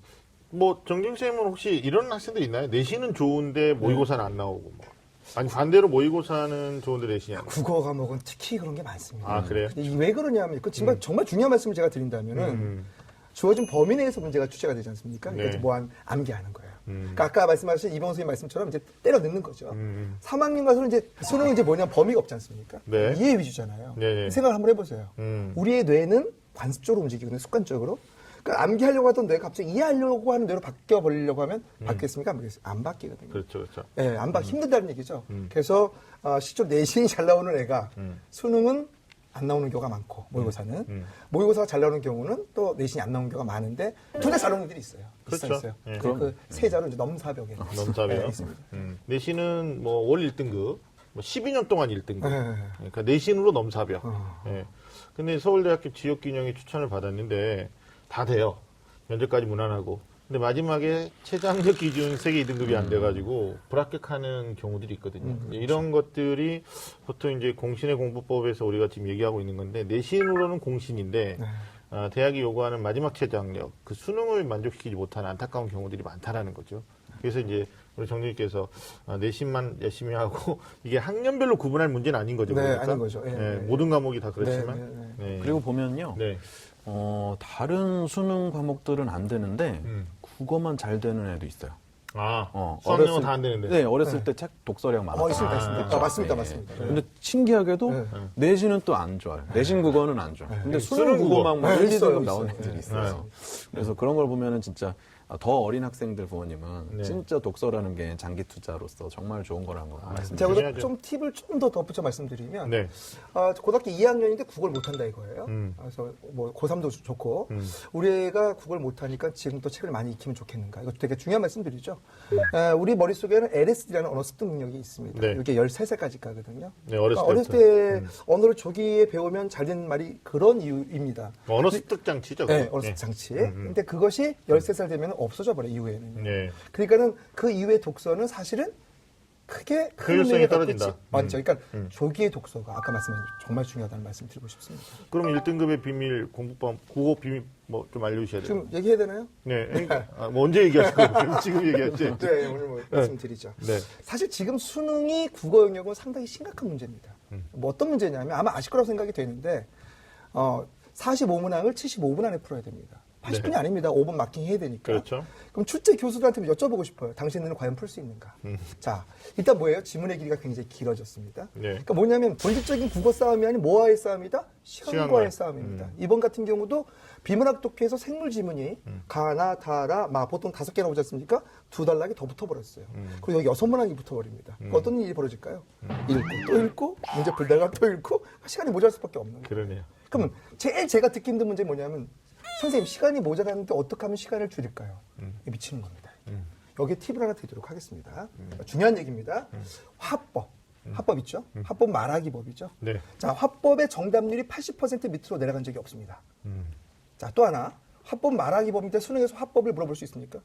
뭐 정진 쌤은 혹시 이런 학생들 있나요? 내신은 좋은데 모의고사는 안 나오고 뭐. 아니 반대로 모의고사는 좋은데 내신이 안 나오고. 국어 과목은 특히 그런 게 많습니다. 아, 그래요? 근데 왜 그러냐면, 그 정말 중요한 말씀을 제가 드린다면은, 주어진 범위 내에서 문제가 출제가 되지 않습니까? 그러니까 네. 뭐 암기하는 거예요. 그러니까 아까 말씀하신 이병호 선생님 말씀처럼 이제 때려 넣는 거죠. 3학년 가서는 이제 수능은 이제 뭐냐 범위가 없지 않습니까? 네. 이해 위주잖아요. 네. 생각을 한번 해보세요. 우리의 뇌는 관습적으로 움직이거든요. 습관적으로. 그러니까 암기하려고 하던 뇌가 갑자기 이해하려고 하는 뇌로 바뀌어버리려고 하면 바뀌겠습니까? 안 바뀌겠습니까? 안 바뀌거든요. 그렇죠, 그렇죠. 예, 힘들다는 얘기죠. 그래서 실제로 내신이 잘 나오는 애가 수능은 안 나오는 경우가 많고 모의고사는 모의고사가 잘 나오는 경우는 또 내신이 안 나오는 경우가 많은데 둘 다 잘 나오는 애들이 있어요. 그렇죠. 있어요. 예. 그 세자로 이제 넘사벽에 넘사벽. 있습니다. 내신은 뭐 월 1등급, 뭐 12년 동안 1등급. 네. 그러니까 내신으로 넘사벽. 예. 근데 서울대학교 지역균형에 추천을 받았는데 다 돼요. 면접까지 무난하고. 근데 마지막에 최장력 기준 세계 2등급이 안 돼가지고 불합격하는 경우들이 있거든요. 이런 것들이 보통 이제 공신의 공부법에서 우리가 지금 얘기하고 있는 건데 내신으로는 공신인데 대학이 요구하는 마지막 최장력 그 수능을 만족시키지 못하는 안타까운 경우들이 많다라는 거죠. 그래서 이제 우리 정리님께서 내신만 열심히 하고 이게 학년별로 구분할 문제는 아닌 거죠. 네, 그러니까? 아닌 거죠. 예, 네, 예. 모든 과목이 다 그렇지만. 네, 네. 그리고 보면요. 네. 다른 수능 과목들은 안 되는데 국어만 잘 되는 애도 있어요. 수학영어 다 안 되는데. 네, 어렸을 때 책 독서량 많았어요. 있습니다, 있습니다. 맞습니다, 네. 맞습니다. 근데 신기하게도 네. 내신은 또 안 좋아요. 내신 국어는 안 좋아요. 근데 수능 수능 국어. 국어만 막 네, 1, 있어요, 2등급 나오는 있어요. 애들이 네. 있어요. 그래서 그런 걸 보면은 진짜 더 어린 학생들 부모님은 네. 진짜 독서라는 게 장기 투자로서 정말 좋은 거라는 거 제가 말씀드리죠. 여기서 중요하죠. 좀 팁을 좀 더 덧붙여 말씀드리면 네. 고등학교 2학년인데 국어를 못한다 이거예요. 그래서 뭐 고3도 좋고 우리 애가 국어를 못하니까 지금부터 책을 많이 익히면 좋겠는가. 이거 되게 중요한 말씀드리죠. 우리 머릿속에는 LSD라는 언어 습득 능력이 있습니다. 네. 이게 13살까지 가거든요. 네, 어렸을 어렸을 때 언어를 조기에 배우면 잘 되는 말이 그런 이유입니다. 언어 습득 장치죠. 네, 그거. 어렸을 때 장치. 근데 그것이 13살 되면 없어져 버려 이후에는. 네. 그러니까는 그 이후의 독서는 사실은 크게 큰 효율성이 의미가 떨어진다. 없겠지. 맞죠. 그러니까 조기의 독서가 아까 말씀하신 정말 중요하다는 말씀 드리고 싶습니다. 그럼 1등급의 비밀 공부법, 국어 비밀 뭐 좀 알려주셔야 돼요. 지금 얘기해야 되나요? 네. 그러니까, 뭐 언제 얘기하실 거예요? 지금 얘기하지? 네, 오늘 뭐 말씀드리죠. 네. 사실 지금 수능이 국어 영역은 상당히 심각한 문제입니다. 뭐 어떤 문제냐면 아마 아실 거라고 생각이 되는데 45문항을 75분 안에 풀어야 됩니다. 80분이 아닙니다. 5분 마킹 해야 되니까. 그렇죠. 그럼 출제 교수들한테 여쭤보고 싶어요. 당신들은 과연 풀 수 있는가? 자, 일단 뭐예요? 지문의 길이가 굉장히 길어졌습니다. 네. 그러니까 뭐냐면 본질적인 국어 싸움이 아닌 뭐와의 싸움이다? 시간과의 시간과. 싸움입니다. 이번 같은 경우도 비문학 독해에서 생물 지문이 가나, 다라, 마 보통 5개나 오지 않습니까? 2단락이 더 붙어버렸어요. 그리고 여기 6문항이 붙어버립니다. 어떤 일이 벌어질까요? 읽고 또 읽고 문제 풀다가 또 읽고 시간이 모자랄 수밖에 없는 거예요. 그러네요. 그러면 제일 제가 듣기 힘든 문제 뭐냐면 선생님 시간이 모자라는데 어떻게 하면 시간을 줄일까요? 미치는 겁니다. 여기에 팁을 하나 드리도록 하겠습니다. 중요한 얘기입니다. 화법. 화법 있죠? 화법 말하기 법이죠? 네. 자, 화법의 정답률이 80% 밑으로 내려간 적이 없습니다. 자, 또 하나. 화법 말하기 법인데 수능에서 화법을 물어볼 수 있습니까?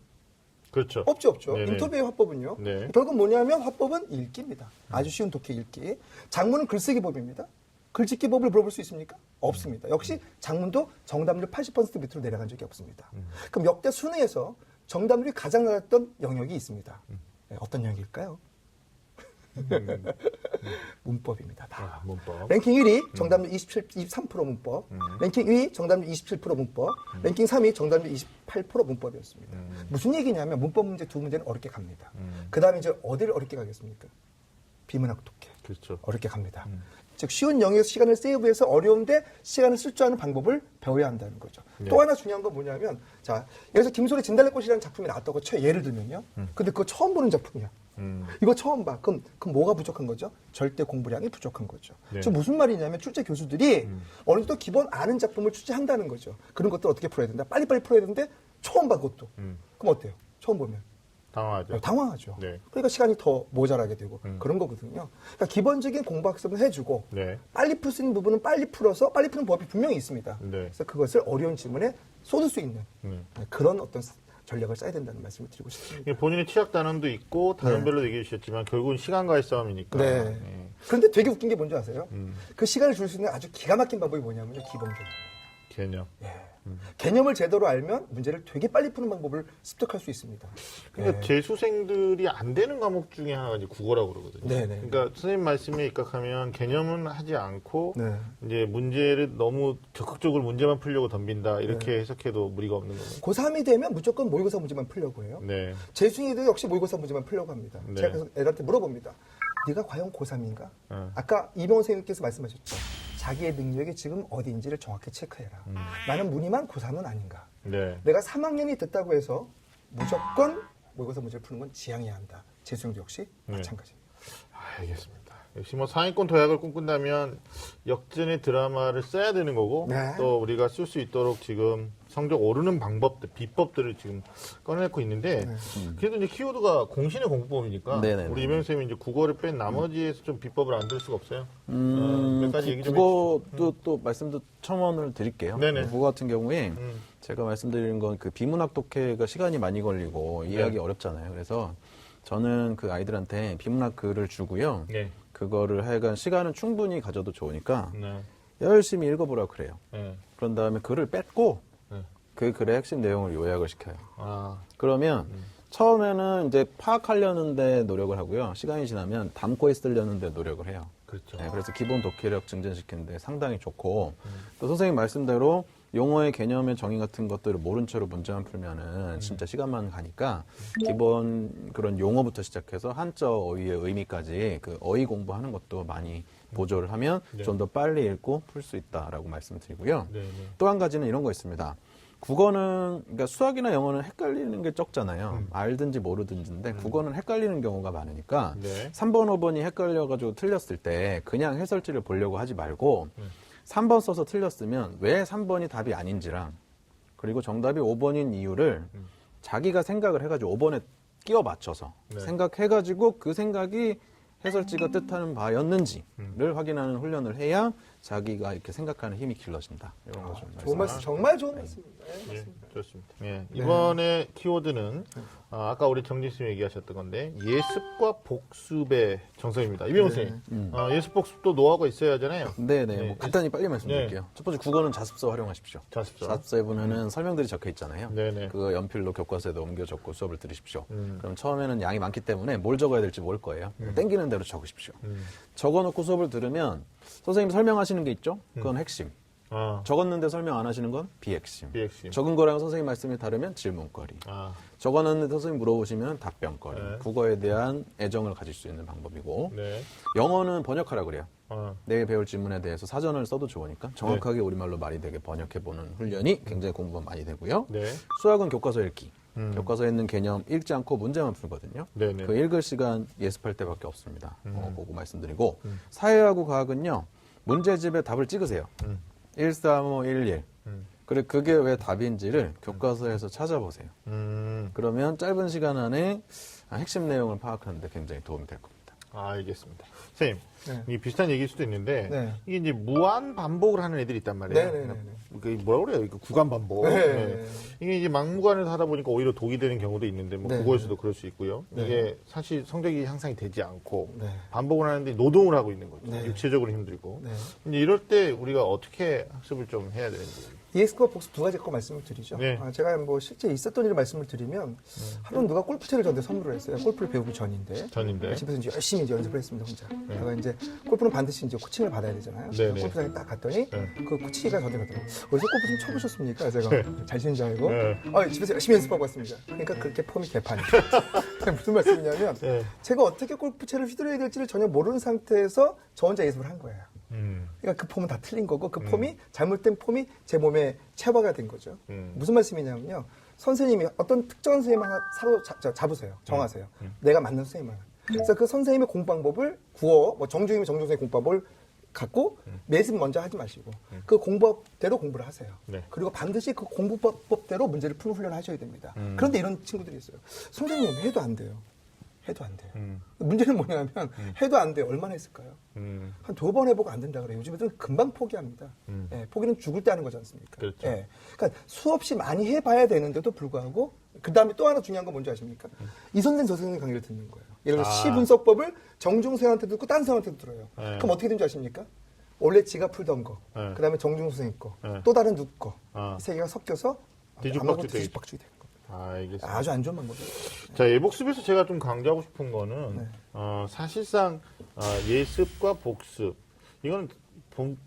그렇죠. 없죠. 네네. 인터뷰의 화법은요. 네. 결국 뭐냐면 화법은 읽기입니다. 아주 쉬운 독해 읽기. 장문은 글쓰기 법입니다. 글짓기 법을 물어볼 수 있습니까? 없습니다. 역시 장문도 정답률 80% 밑으로 내려간 적이 없습니다. 그럼 역대 수능에서 정답률이 가장 낮았던 영역이 있습니다. 네, 어떤 영역일까요? 문법입니다. 다. 문법. 랭킹 1위 정답률 23% 문법, 랭킹 2위 정답률 27% 문법, 랭킹 3위 정답률 28% 문법이었습니다. 무슨 얘기냐면 문법 문제 두 문제는 어렵게 갑니다. 그 다음에 이제 어디를 어렵게 가겠습니까? 비문학 독해. 그렇죠. 어렵게 갑니다. 즉 쉬운 영역에서 시간을 세이브해서 어려운데 시간을 쓸 줄 아는 방법을 배워야 한다는 거죠. 네. 또 하나 중요한 건 뭐냐면 자 여기서 김소래 진달래꽃이라는 작품이 나왔다고 쳐요. 예를 들면요. 근데 그거 처음 보는 작품이야. 이거 처음 봐. 그럼 뭐가 부족한 거죠? 절대 공부량이 부족한 거죠. 네. 지금 무슨 말이냐면 출제 교수들이 어느 정도 기본 아는 작품을 출제한다는 거죠. 그런 것들 어떻게 풀어야 된다? 빨리빨리 풀어야 되는데 처음 봐 그것도. 그럼 어때요? 처음 보면. 당황하죠. 당황하죠. 네. 그러니까 시간이 더 모자라게 되고 그런 거거든요. 그러니까 기본적인 공부 학습을 해주고 네. 빨리 풀 수 있는 부분은 빨리 풀어서 빨리 푸는 법이 분명히 있습니다. 네. 그래서 그것을 어려운 질문에 쏟을 수 있는 네. 그런 어떤 전략을 짜야 된다는 말씀을 드리고 싶습니다. 이게 본인의 취약 단원도 있고 단원별로 얘기해 주셨지만 결국은 시간과의 싸움이니까. 네. 네. 그런데 되게 웃긴 게 뭔지 아세요? 그 시간을 줄 수 있는 아주 기가 막힌 방법이 뭐냐면요. 기본 개념. 개념. 예. 개념을 제대로 알면 문제를 되게 빨리 푸는 방법을 습득할 수 있습니다. 그러니까 재수생들이 안 되는 과목 중에 하나가 이제 국어라고 그러거든요. 네네. 그러니까 선생님 말씀에 입각하면 개념은 하지 않고 네. 이제 문제를 너무 적극적으로 문제만 풀려고 덤빈다 이렇게 해석해도 무리가 없는 거예요. 고3이 되면 무조건 모의고사 문제만 풀려고 해요. 네. 재수생도 역시 모의고사 문제만 풀려고 합니다. 네. 제가 그래서 애들한테 물어봅니다. 네가 과연 고3인가? 네. 아까 이병헌 선생님께서 말씀하셨죠. 자기의 능력이 지금 어디인지를 정확히 체크해라. 나는 무늬만 고3은 아닌가? 네. 내가 3학년이 됐다고 해서 무조건 모의고사 문제를 푸는 건 지양해야 한다. 재수생도 역시 마찬가지입니다. 알겠습니다. 역시 뭐 상위권 도약을 꿈꾼다면 역전의 드라마를 써야 되는 거고 네. 또 우리가 쓸 수 있도록 지금 성적 오르는 방법들, 비법들을 지금 꺼내놓고 있는데 그래도 이제 키워드가 공신의 공부법이니까 네네네. 우리 이명 쌤이 이제 국어를 뺀 나머지에서 좀 비법을 안 들 수가 없어요. 몇 가지 얘기 좀 해주시죠. 국어도 또 말씀도 첨언을 드릴게요. 네네. 국어 같은 경우에 제가 말씀드리는 건 그 비문학 독해가 시간이 많이 걸리고 이해하기 어렵잖아요. 그래서 저는 그 아이들한테 비문학 글을 주고요. 네. 그거를 하여간 시간은 충분히 가져도 좋으니까 네. 열심히 읽어보라고 그래요. 네. 그런 다음에 글을 뺐고 네. 그 글의 핵심 내용을 요약을 시켜요. 아, 그러면 처음에는 이제 파악하려는데 노력을 하고요. 시간이 지나면 담고 있으려는데 노력을 해요. 그렇죠. 네, 그래서 기본 독해력 증진시키는데 상당히 좋고 또 선생님 말씀대로 용어의 개념의 정의 같은 것들을 모른 채로 문제만 풀면은 진짜 시간만 가니까 기본 그런 용어부터 시작해서 한자 어휘의 의미까지 그 어휘 공부하는 것도 많이 보조를 하면 네. 좀 더 빨리 읽고 풀 수 있다라고 말씀드리고요. 네, 네. 또 한 가지는 이런 거 있습니다. 국어는 그러니까 수학이나 영어는 헷갈리는 게 적잖아요. 알든지 모르든지인데 국어는 헷갈리는 경우가 많으니까 네. 3번, 5번이 헷갈려가지고 틀렸을 때 그냥 해설지를 보려고 하지 말고 3번 써서 틀렸으면 왜 3번이 답이 아닌지랑 그리고 정답이 5번인 이유를 자기가 생각을 해가지고 5번에 끼워 맞춰서 네. 생각해가지고 그 생각이 해설지가 뜻하는 바였는지를 확인하는 훈련을 해야 자기가 이렇게 생각하는 힘이 길러진다. 이런 거 좀 좋은 말씀, 정말 좋은 말씀입니다. 네, 예, 맞습니다. 좋습니다. 예, 이번에 키워드는 아까 우리 정진수님 얘기하셨던 건데 예습과 복습의 정석입니다. 이병호 선생님, 예습 복습도 노하우가 있어야 하잖아요. 네네. 네. 뭐 간단히 빨리 말씀드릴게요. 첫 번째 국어는 자습서 활용하십시오. 자습서. 자습서에 보면은 설명들이 적혀 있잖아요. 네네. 그거 연필로 교과서에다 옮겨 적고 수업을 들으십시오. 그럼 처음에는 양이 많기 때문에 뭘 적어야 될지 모를 거예요. 땡기는 대로 적으십시오. 적어놓고 수업을 들으면 선생님 설명하시는 게 있죠? 그건 핵심. 아, 적었는데 설명 안 하시는 건 비핵심. 비핵심. 적은 거랑 선생님 말씀이 다르면 질문거리. 아, 적어놨는데 선생님 물어보시면 답변거리. 네. 국어에 대한 애정을 가질 수 있는 방법이고 네. 영어는 번역하라 그래요. 아, 내일 배울 질문에 대해서 사전을 써도 좋으니까 정확하게 우리말로 말이 되게 번역해보는 훈련이 굉장히 공부가 많이 되고요. 네. 수학은 교과서 읽기. 교과서에 있는 개념 읽지 않고 문제만 풀거든요. 네네. 그 읽을 시간 예습할 때밖에 없습니다. 보고 말씀드리고 사회하고 과학은요. 문제집에 답을 찍으세요. 13511. 그래 그게 왜 답인지를 교과서에서 찾아보세요. 그러면 짧은 시간 안에 핵심 내용을 파악하는데 굉장히 도움이 될 겁니다. 아, 알겠습니다. 선생님, 네. 이게 비슷한 얘기일 수도 있는데 네. 이게 이제 무한 반복을 하는 애들이 있단 말이에요. 네네네. 그 뭐라 그래요? 이거 구간 반복. 네. 네. 이게 이제 막무가내로 하다 보니까 오히려 독이 되는 경우도 있는데 뭐 네. 국어에서도 그럴 수 있고요. 네. 이게 사실 성적이 향상이 되지 않고 네. 반복을 하는데 노동을 하고 있는 거죠. 네. 육체적으로 힘들고. 네. 이제 이럴 때 우리가 어떻게 학습을 좀 해야 되는지. ES과 복습 두 가지 거 말씀을 드리죠. 네. 제가 뭐 실제 있었던 일을 말씀을 드리면 하루는 누가 골프채를 저한테 선물을 했어요. 골프를 배우기 전인데. 전인데. 집에서 이제 열심히 이제 연습을 했습니다, 혼자. 제가 이제 골프는 반드시 이제 코칭을 받아야 되잖아요. 네네. 골프장에 딱 갔더니 네. 그 코치가 저한테 그러더라고요. 어디서 골프 좀 쳐보셨습니까? 제가 잘 치는 줄 알고. 네. 집에서 열심히 연습하고 왔습니다. 그러니까 그렇게 폼이 개판이에요. 무슨 말씀이냐면 네. 제가 어떻게 골프채를 휘두르야 될지를 전혀 모르는 상태에서 저 혼자 연습을 한 거예요. 그러니까 그 폼은 다 틀린 거고 그 폼이 잘못된 폼이 제 몸에 체화가 된 거죠. 무슨 말씀이냐면요. 선생님이 어떤 특정한 선생님 하나 잡으세요. 정하세요. 내가 맞는 선생님 하나. 그래서 그 선생님의 공부 방법을 구어, 뭐 정중이면 정중선생님 공부 방법을 갖고 매습 먼저 하지 마시고 그 공부법대로 공부를 하세요. 네. 그리고 반드시 그 공부법대로 문제를 푸는 훈련을 하셔야 됩니다. 그런데 이런 친구들이 있어요. 선생님 해도 안 돼요. 해도 안 돼요. 문제는 뭐냐면 해도 안 돼요. 얼마나 했을까요? 한 2번 해보고 안 된다 그래요. 요즘 애들은 금방 포기합니다. 예, 포기는 죽을 때 하는 거지 않습니까? 그렇죠. 예, 그러니까 수없이 많이 해봐야 되는데도 불구하고 그 다음에 또 하나 중요한 건 뭔지 아십니까? 이 선생님 저 선생님 강의를 듣는 거예요. 예를 들어 시 분석법을 정중생한테 듣고 딴 사람한테도 들어요. 네. 그럼 어떻게 되는지 아십니까? 원래 지가 풀던 거, 네. 그 다음에 정중 선생님 거, 네. 또 다른 누구 거, 아. 이 세 개가 섞여서 뒤죽박죽 뒤죽박죽이 되는 겁니다. 아, 알겠습니다. 아주 안 좋은 방법이에요. 자, 예복습에서 제가 좀 강조하고 싶은 거는 사실상 예습과 복습 이거는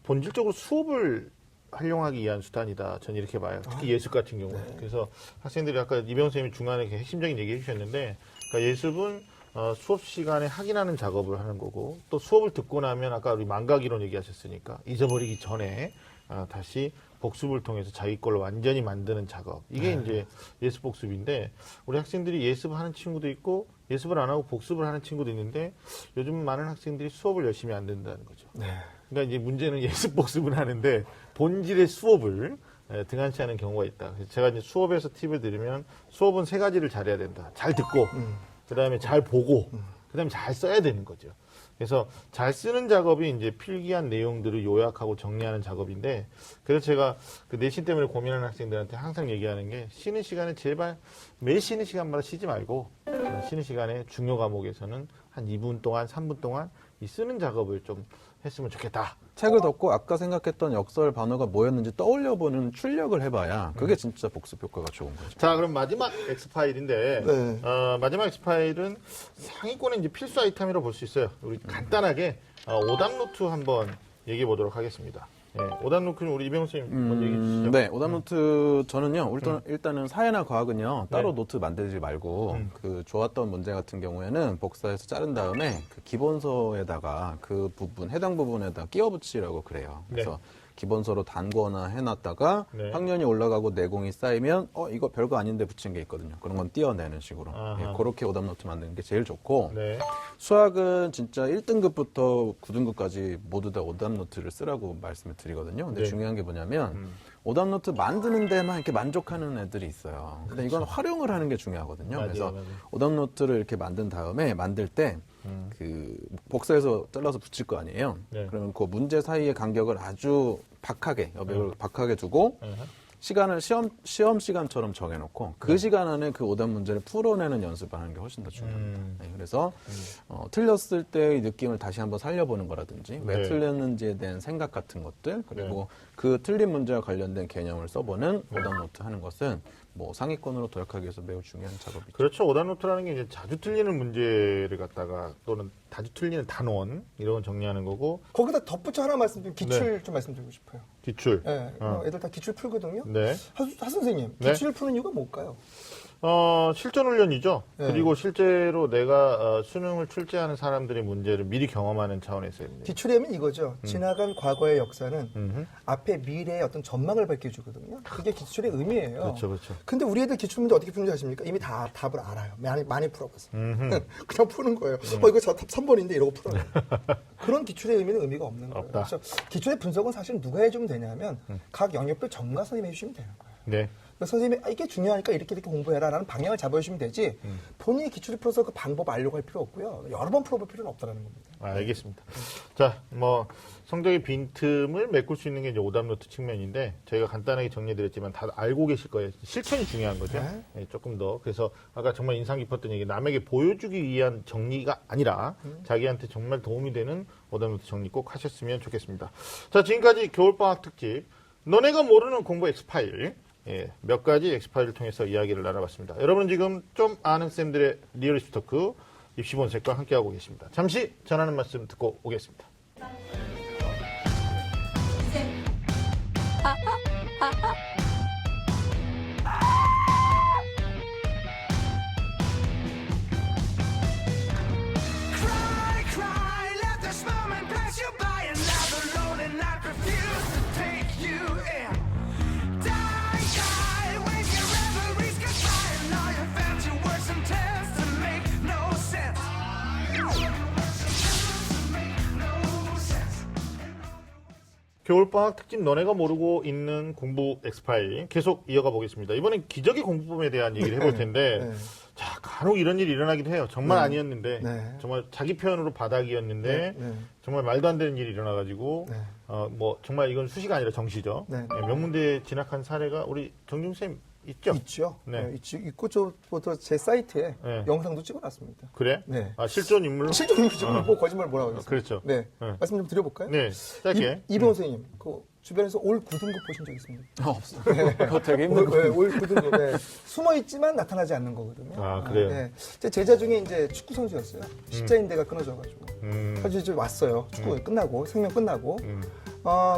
본질적으로 수업을 활용하기 위한 수단이다. 저는 이렇게 봐요. 특히 예습 같은 경우는. 그래서 학생들이 아까 이병호 선생님이 중간에 이렇게 핵심적인 얘기 해주셨는데 그러니까 예습은 수업 시간에 확인하는 작업을 하는 거고 또 수업을 듣고 나면 아까 우리 망각이론 얘기하셨으니까 잊어버리기 전에 다시 복습을 통해서 자기 걸로 완전히 만드는 작업. 이게 이제 예습 복습인데 우리 학생들이 예습을 하는 친구도 있고 예습을 안 하고 복습을 하는 친구도 있는데 요즘 많은 학생들이 수업을 열심히 안 듣는다는 거죠. 그러니까 이제 문제는 예습 복습을 하는데 본질의 수업을 등한치 않은 경우가 있다. 그래서 제가 이제 수업에서 팁을 드리면 수업은 3가지를 잘해야 된다. 잘 듣고, 그 다음에 잘 보고, 그 다음에 잘 써야 되는 거죠. 그래서 잘 쓰는 작업이 이제 필기한 내용들을 요약하고 정리하는 작업인데, 그래서 제가 그 내신 때문에 고민하는 학생들한테 항상 얘기하는 게 쉬는 시간에 제발 매 쉬는 시간마다 쉬지 말고 쉬는 시간에 중요 과목에서는 한 2분 동안, 3분 동안 이 쓰는 작업을 좀 했으면 좋겠다. 책을 덮고 아까 생각했던 역설 반어가 뭐였는지 떠올려보는 출력을 해봐야 그게 진짜 복습 효과가 좋은 거죠. 자, 그럼 마지막 엑스파일인데, 네. 마지막 엑스파일은 상위권의 이제 필수 아이템이라고 볼 수 있어요. 우리 간단하게 오답노트 한번 얘기해 보도록 하겠습니다. 예, 오답노트는 우리 이병훈 선생님 먼저 얘기해 주시죠. 네, 오답노트 저는요. 일단은 사회나 과학은요. 따로 네. 노트 만들지 말고 그 좋았던 문제 같은 경우에는 복사해서 자른 다음에 그 기본서에다가 그 부분 해당 부분에다 끼워 붙이라고 그래요. 그래서 기본서로 단거나 해놨다가 네. 학년이 올라가고 내공이 쌓이면 이거 별거 아닌데 붙인 게 있거든요. 그런 건 띄어내는 식으로. 아하. 예, 그렇게 오답노트 만드는 게 제일 좋고 네. 수학은 진짜 1등급부터 9등급까지 모두 다 오답노트를 쓰라고 말씀을 드리거든요. 근데 네. 중요한 게 뭐냐면 오답노트 만드는 데만 이렇게 만족하는 애들이 있어요. 근데 이건 활용을 하는 게 중요하거든요. 맞아요, 그래서 맞아요. 오답노트를 이렇게 만든 다음에 만들 때 그 복사해서 잘라서 붙일 거 아니에요. 네. 그러면 그 문제 사이의 간격을 아주 박하게 여백을 박하게 두고 시간을 시험 시간처럼 정해놓고 그 시간 안에 그 오답 문제를 풀어내는 연습을 하는 게 훨씬 더 중요합니다. 네, 그래서 틀렸을 때의 느낌을 다시 한번 살려보는 거라든지 왜 네. 틀렸는지에 대한 생각 같은 것들 그리고 그 틀린 문제와 관련된 개념을 써보는 오답 노트 하는 것은 뭐 상위권으로 도약하기 위해서 매우 중요한 작업이죠. 그렇죠. 오답노트라는 게 이제 자주 틀리는 문제를 갖다가 또는 자주 틀리는 단원 이런 걸 정리하는 거고 거기다 덧붙여 하나 말씀드리면 기출 좀 말씀드리고 싶어요. 기출. 예, 애들 다 기출 풀거든요. 네. 하 선생님, 네. 기출을 푸는 이유가 뭘까요? 실전 훈련이죠. 네. 그리고 실제로 내가 수능을 출제하는 사람들의 문제를 미리 경험하는 차원에서입니다. 기출이 하면 이거죠. 지나간 과거의 역사는 음흠. 앞에 미래의 어떤 전망을 밝혀주거든요. 그게 기출의 의미예요. 그렇죠, 그렇죠. 근데 우리 애들 기출 문제 어떻게 푸는지 아십니까? 이미 다 답을 알아요. 많이 풀어봤어요. 그냥 푸는 거예요. 이거 저 답 3번인데 이러고 풀어요. 그런 기출의 의미는 의미가 없는 거예요. 없다. 그래서 기출의 분석은 사실 누가 해주면 되냐면 각 영역별 전문가 선생님이 해주시면 되는 거예요. 네. 그래서 선생님이 이게 중요하니까 이렇게 공부해라라는 방향을 잡아주시면 되지 본인이 기출을 풀어서 그 방법 알려고 할 필요 없고요. 여러 번 풀어볼 필요는 없다는 겁니다. 알겠습니다. 자, 성적의 빈틈을 메꿀 수 있는 게 이제 오답노트 측면인데 저희가 간단하게 정리해드렸지만 다 알고 계실 거예요. 실천이 중요한 거죠. 네. 네, 조금 더. 그래서 아까 정말 인상 깊었던 얘기, 남에게 보여주기 위한 정리가 아니라 자기한테 정말 도움이 되는 오답노트 정리 꼭 하셨으면 좋겠습니다. 자, 지금까지 겨울방학 특집 너네가 모르는 공부 엑스파일 몇 가지 엑스파일을 통해서 이야기를 나눠봤습니다. 여러분 지금 좀 아는 쌤들의 리얼리스트 토크 입시본색과 함께하고 계십니다. 잠시 전하는 말씀 듣고 오겠습니다. Cry, cry, let this moment pass you by. Another lonely night, refuse to take you in. Die, die, wave your reveries goodbye. And all your fancy words and tales to make no sense. 겨울방학 특집 너네가 모르고 있는 공부 엑스파일 계속 이어가 보겠습니다. 이번엔 기적의 공부법에 대한 얘기를 해볼 텐데 네. 자, 간혹 이런 일이 일어나기도 해요. 정말 아니었는데 네. 정말 자기 표현으로 바닥이었는데 네. 정말 말도 안 되는 일이 일어나가지고 네. 정말 이건 수시가 아니라 정시죠. 네. 명문대에 진학한 사례가 우리 정중쌤 있죠? 있죠. 네. 있고 저부터 제 사이트에 네. 영상도 찍어놨습니다. 그래? 네. 아, 실존 인물로? 실존 인물이죠. 뭐 거짓말 뭐라고 하겠어요. 그렇죠. 네. 네. 말씀 좀 드려볼까요? 네, 짧게. 이병호 선생님, 그 주변에서 올 9등급 보신 적 있습니까? 없어요. 그거 되게 힘든 거. 올 9등급. 네. 숨어 있지만 나타나지 않는 거거든요. 아, 그래요? 네. 제 제자 중에 이제 축구 선수였어요. 십자인대가 끊어져가지고. 그래서 이제 왔어요. 축구 끝나고 생명 끝나고.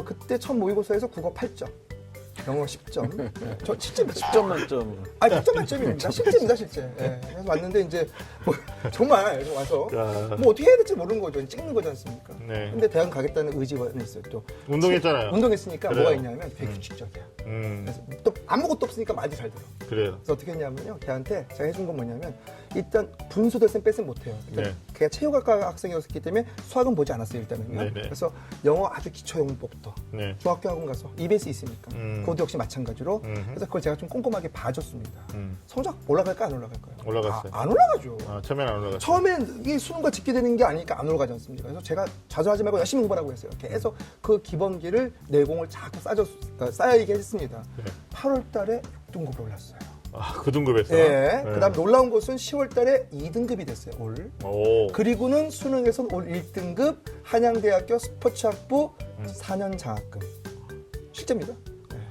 그때 첫 모의고사에서 국어 8점. 영어 10점. 네. 저 7점. 10점 만점. 아, 100점 만점입니다. 실제입니다, 실제. 네. 그래서 왔는데 이제 뭐 정말 와서 야. 뭐 어떻게 해야 될지 모르는 거죠. 찍는 거지 않습니까? 네. 근데 대학 가겠다는 의지가 있어요. 또 운동했잖아요. 운동했으니까 그래요. 뭐가 있냐면 되게 규칙적이야. 그래서 또 아무것도 없으니까 말도 잘 들어. 그래요. 그래서 어떻게 했냐면요. 걔한테 제가 해준 건 뭐냐면 일단 분수도 쌤 뺏은 못해요. 일단 네. 걔가 체육학과 학생이었기 때문에 수학은 보지 않았어요. 일단은요. 네네. 그래서 영어 아주 기초 영문법부터 네. 중학교 학원 가서 EBS 있으니까 그것도 역시 마찬가지로 음흠. 그래서 그걸 제가 좀 꼼꼼하게 봐줬습니다. 성적 올라갈까 안 올라갈까요? 올라갔어요. 안 올라가죠. 처음엔 안 올라갔어요. 처음엔 이 수능과 직계 되는 게 아니니까 안 올라가지 않습니까? 그래서 제가 자주하지 말고 열심히 공부하라고 했어요. 계속 그 기본기를 내공을 자꾸 쌓아야게 했습니다. 네. 8월 달에 6등급으로 올랐어요. 아, 그 등급에서. 예. 그다음 놀라운 것은 10월 달에 2등급이 됐어요. 올. 오. 그리고는 수능에서는 올 1등급 한양대학교 스포츠학부 4년 장학금. 실제입니다.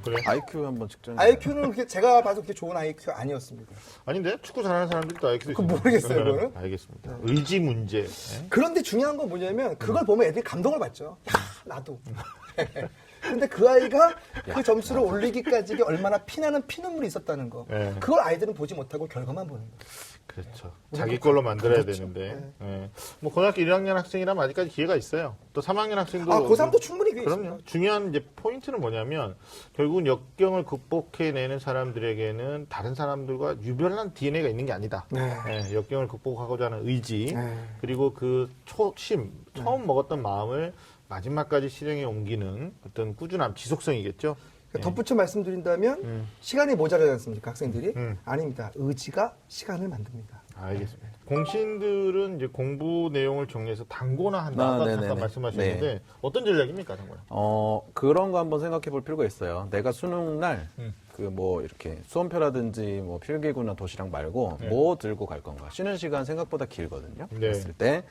그래. IQ 한번 측정해. IQ는 그렇게 제가 봐서 그렇게 좋은 IQ 아니었습니다. 아닌데 축구 잘하는 사람들도 IQ도 그거 모르겠어요, 그거는. 알겠습니다. 의지 문제. 예? 그런데 중요한 건 뭐냐면 그걸 보면 애들이 감동을 받죠. 야, 나도. 근데 그 아이가 그 점수를 올리기까지 얼마나 피나는 피눈물이 있었다는 거. 네. 그걸 아이들은 보지 못하고 결과만 보는 거예요. 그렇죠. 자기 걸로 만들어야 그렇죠. 되는데. 예. 뭐 고등학교 1학년 학생이라면 아직까지 기회가 있어요. 또 3학년 학생도. 고3도 충분히 기회 그럼요. 있습니다. 중요한 이제 포인트는 뭐냐면 결국은 역경을 극복해내는 사람들에게는 다른 사람들과 유별난 DNA가 있는 게 아니다. 네. 예, 역경을 극복하고자 하는 의지 네. 그리고 그 초심, 처음 먹었던 마음을 마지막까지 실행에 옮기는 어떤 꾸준함, 지속성이겠죠. 그러니까 덧붙여 말씀드린다면 시간이 모자라지 않습니까, 학생들이? 아닙니다. 의지가 시간을 만듭니다. 알겠습니다. 공신들은 이제 공부 내용을 정리해서 단고나 한다. 아까 네네네. 잠깐 말씀하셨는데 어떤 전략입니까, 단고나? 그런 거 한번 생각해 볼 필요가 있어요. 내가 수능 날, 그 뭐 이렇게 수험표라든지 뭐 필기구나 도시락 말고 뭐 들고 갈 건가. 쉬는 시간 생각보다 길거든요. 네. 그랬을 때,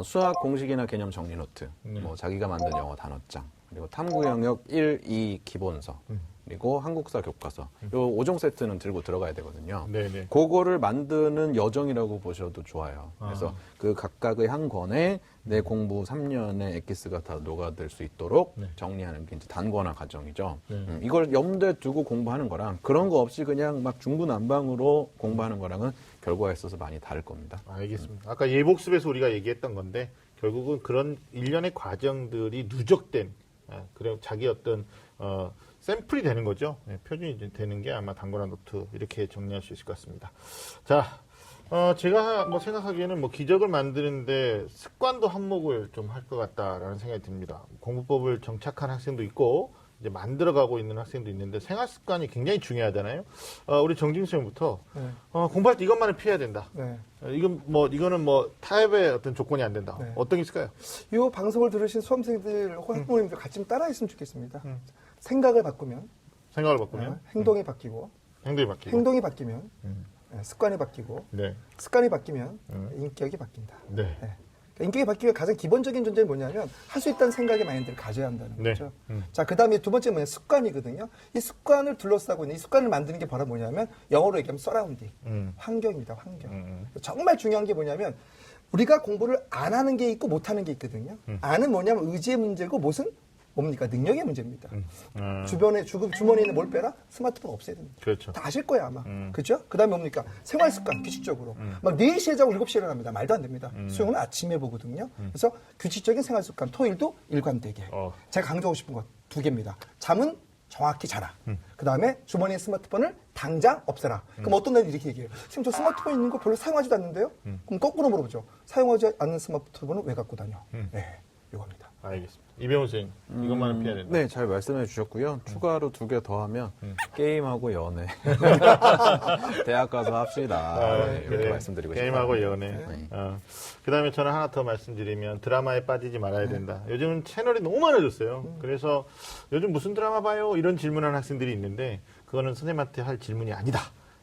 수학 공식이나 개념 정리 노트, 뭐 자기가 만든 영어 단어장, 그리고 탐구 영역 1, 2 기본서, 그리고 한국사 교과서. 요 5종 세트는 들고 들어가야 되거든요. 네네. 그거를 만드는 여정이라고 보셔도 좋아요. 그래서 그 각각의 한 권에 내 공부 3년의 엑기스가 다 녹아들 수 있도록 정리하는 게 이제 단권화 과정이죠. 이걸 염두에 두고 공부하는 거랑 그런 거 없이 그냥 막 중구난방으로 공부하는 거랑은 결과에 있어서 많이 다를 겁니다. 알겠습니다. 아까 예복습에서 우리가 얘기했던 건데 결국은 그런 일련의 과정들이 누적된 그래 자기 어떤 샘플이 되는 거죠. 네, 표준이 이제 되는 게 아마 단권화 노트 이렇게 정리할 수 있을 것 같습니다. 자, 제가 뭐 생각하기에는 뭐 기적을 만드는데 습관도 한몫을 좀 할 것 같다라는 생각이 듭니다. 공부법을 정착한 학생도 있고 이제 만들어가고 있는 학생도 있는데 생활 습관이 굉장히 중요하잖아요. 우리 정진 쌤부터 공부할 때 이것만은 피해야 된다. 네. 이거는 뭐 타협의 어떤 조건이 안 된다. 네. 어떤 게 있을까요? 이 방송을 들으신 수험생들, 학부모님들 같이 좀 따라했으면 좋겠습니다. 생각을 바꾸면 생각을 바꾸면 행동이 바뀌고, 행동이 바뀌고. 행동이 바뀌면 습관이 바뀌고, 네. 습관이 바뀌면 인격이 바뀐다. 네. 네. 그러니까 인격이 바뀌면 가장 기본적인 존재는 뭐냐면 할 수 있다는 생각의 마인드를 가져야 한다는 네. 거죠. 자, 그 다음에 두 번째 뭐냐 습관이거든요. 이 습관을 둘러싸고 있는 이 습관을 만드는 게 바로 뭐냐면 영어로 얘기하면 서라운딩, 환경입니다. 환경. 정말 중요한 게 뭐냐면 우리가 공부를 안 하는 게 있고 못 하는 게 있거든요. 안은 뭐냐면 의지의 문제고 못은 뭡니까? 능력의 문제입니다. 주변에 주머니에 있는 뭘 빼라? 스마트폰 없애야 됩니다. 그렇죠. 다 아실 거예요 아마. 그렇죠? 그 다음에 뭡니까? 생활 습관 규칙적으로. 막 4시에 자고 7시에 일어납니다. 말도 안 됩니다. 수영은 아침에 보거든요. 그래서 규칙적인 생활 습관. 토일도 일관되게. 제가 강조하고 싶은 것 2개입니다. 잠은 정확히 자라. 그 다음에 주머니에 스마트폰을 당장 없애라. 그럼 어떤 애들이 이렇게 얘기해요. 선생님 저 스마트폰 있는 거 별로 사용하지도 않는데요? 그럼 거꾸로 물어보죠. 사용하지 않는 스마트폰은 왜 갖고 다녀? 네, 이겁니다. 알겠습니다. 이병훈 선생님, 이것만은 피해야 된다. 네, 잘 말씀해 주셨고요. 추가로 2개 더 하면 게임하고 연애. 대학 가서 합시다. 네, 이렇게 그래. 말씀드리고 싶어요. 게임하고 연애. 네. 그 다음에 저는 하나 더 말씀드리면 드라마에 빠지지 말아야 된다. 요즘은 채널이 너무 많아졌어요. 그래서 요즘 무슨 드라마 봐요? 이런 질문하는 학생들이 있는데 그거는 선생님한테 할 질문이 아니다.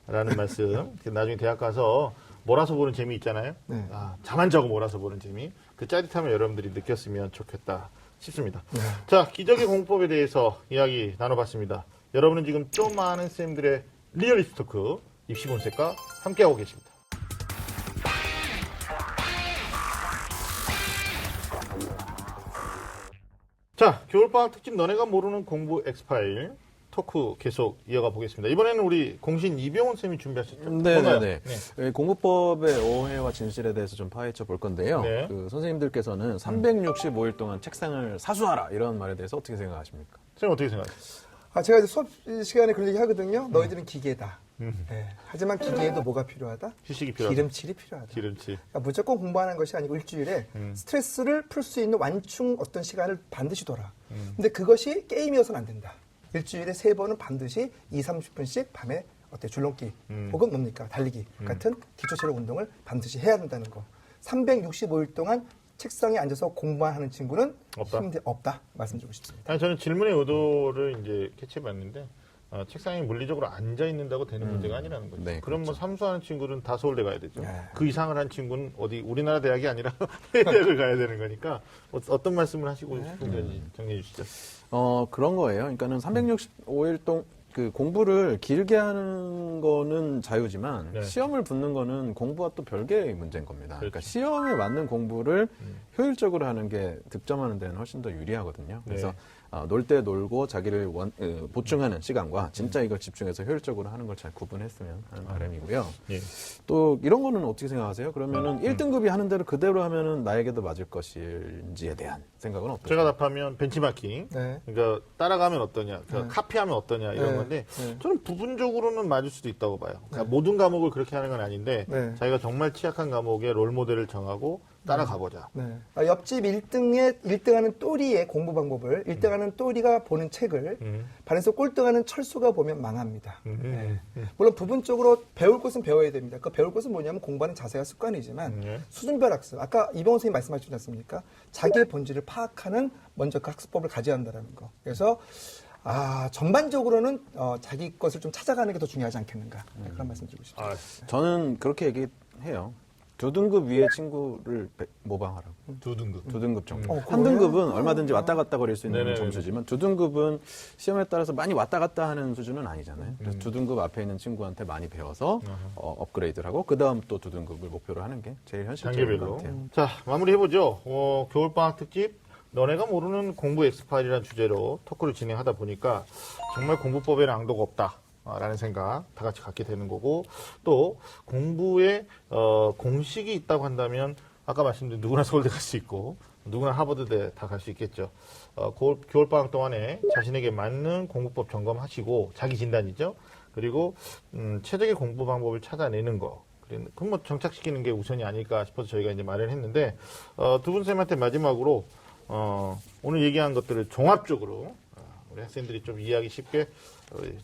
라는 말씀. 나중에 대학 가서 몰아서 보는 재미 있잖아요. 네. 잠 안 자고 몰아서 보는 재미. 그 짜릿함을 여러분들이 느꼈으면 좋겠다 싶습니다. 자, 기적의 공법에 대해서 이야기 나눠봤습니다. 여러분은 지금 좀 많은 쌤들의 리얼리스트 토크 입시 본색과 함께하고 계십니다. 자, 겨울방학 특집 너네가 모르는 공부 엑스파일 토크 계속 이어가 보겠습니다. 이번에는 우리 공신 이병훈 쌤이 준비하셨죠? 네네네. 공부법의 오해와 진실에 대해서 좀 파헤쳐 볼 건데요. 네. 그 선생님들께서는 365일 동안 책상을 사수하라 이런 말에 대해서 어떻게 생각하십니까? 쌤 어떻게 생각하세요? 제가 이제 수업 시간에 그런 얘기 하거든요. 너희들은 기계다. 네. 하지만 기계에도 뭐가 필요하다? 휴식이 필요하다. 기름칠이 필요하다. 기름칠. 그러니까 무조건 공부하는 것이 아니고 일주일에 스트레스를 풀 수 있는 완충 어떤 시간을 반드시 둬라. 근데 그것이 게임이어서는 안 된다. 일주일에 3번은 반드시 20-30분씩 밤에 줄넘기 혹은 뭡니까? 달리기 같은 기초체력 운동을 반드시 해야 된다는 거. 365일 동안 책상에 앉아서 공부만 하는 친구는 없다? 없다 말씀드리고 싶습니다. 아니, 저는 질문의 의도를 이제 캐치해봤는데 책상에 물리적으로 앉아 있는다고 되는 문제가 아니라는 거죠. 네, 그럼 뭐 삼수하는 친구는 다 서울대 가야 되죠. 네. 그 이상을 한 친구는 어디 우리나라 대학이 아니라 해외 대학을 가야 되는 거니까 어떤 말씀을 하시고 싶은지 정리해 주시죠. 그런 거예요. 그러니까는 365일 동안 그 공부를 길게 하는 거는 자유지만 네. 시험을 붙는 거는 공부와 또 별개의 문제인 겁니다. 그러니까 그렇죠. 시험에 맞는 공부를 효율적으로 하는 게 득점하는 데는 훨씬 더 유리하거든요. 그래서 네. 놀 때 놀고 자기를 보충하는 시간과 진짜 이걸 집중해서 효율적으로 하는 걸 잘 구분했으면 하는 바람이고요. 예. 또 이런 거는 어떻게 생각하세요? 그러면은 1등급이 하는 대로 그대로 하면은 나에게도 맞을 것인지에 대한 생각은 어떠세요? 제가 답하면 벤치마킹. 네. 그러니까 따라가면 어떠냐, 그러니까 카피하면 어떠냐 이런 네. 건데 네. 저는 부분적으로는 맞을 수도 있다고 봐요. 그러니까 모든 과목을 그렇게 하는 건 아닌데 네. 자기가 정말 취약한 과목에 롤 모델을 정하고 따라가보자. 네. 옆집 1등하는 또리의 공부 방법을 1등하는 또리가 보는 책을 반에서 꼴등하는 철수가 보면 망합니다. 네. 물론 부분적으로 배울 것은 배워야 됩니다. 그 배울 것은 뭐냐면 공부하는 자세와 습관이지만 수준별 학습. 아까 이병헌 선생님 말씀하셨지 않습니까? 자기의 본질을 파악하는 먼저 그 학습법을 가져야 한다는 거. 그래서 전반적으로는 자기 것을 좀 찾아가는 게 더 중요하지 않겠는가. 네, 그런 말씀 드리고 싶습니다. 저는 그렇게 얘기해요. 2등급 위의 친구를 모방하라고. 2등급. 2등급 정도. 그래요? 한 등급은 얼마든지 왔다 갔다 거릴 수 있는 네네. 점수지만 2등급은 시험에 따라서 많이 왔다 갔다 하는 수준은 아니잖아요. 그래서 2등급 앞에 있는 친구한테 많이 배워서 업그레이드를 하고 그 다음 또 2등급을 목표로 하는 게 제일 현실적인 것 단계별로. 같아요. 자, 마무리해보죠. 겨울방학 특집 너네가 모르는 공부 엑스파일이라는 주제로 토크를 진행하다 보니까 정말 공부법에는 앙도가 없다. 라는 생각 다 같이 갖게 되는 거고 또 공부에 공식이 있다고 한다면 아까 말씀드린 누구나 서울대 갈 수 있고 누구나 하버드대 다 갈 수 있겠죠. 겨울방학 동안에 자신에게 맞는 공부법 점검하시고 자기 진단이죠. 그리고 최적의 공부 방법을 찾아내는 거. 그럼 뭐 정착시키는 게 우선이 아닐까 싶어서 저희가 이제 말을 했는데 두 분 쌤한테 마지막으로 오늘 얘기한 것들을 종합적으로 우리 학생들이 좀 이해하기 쉽게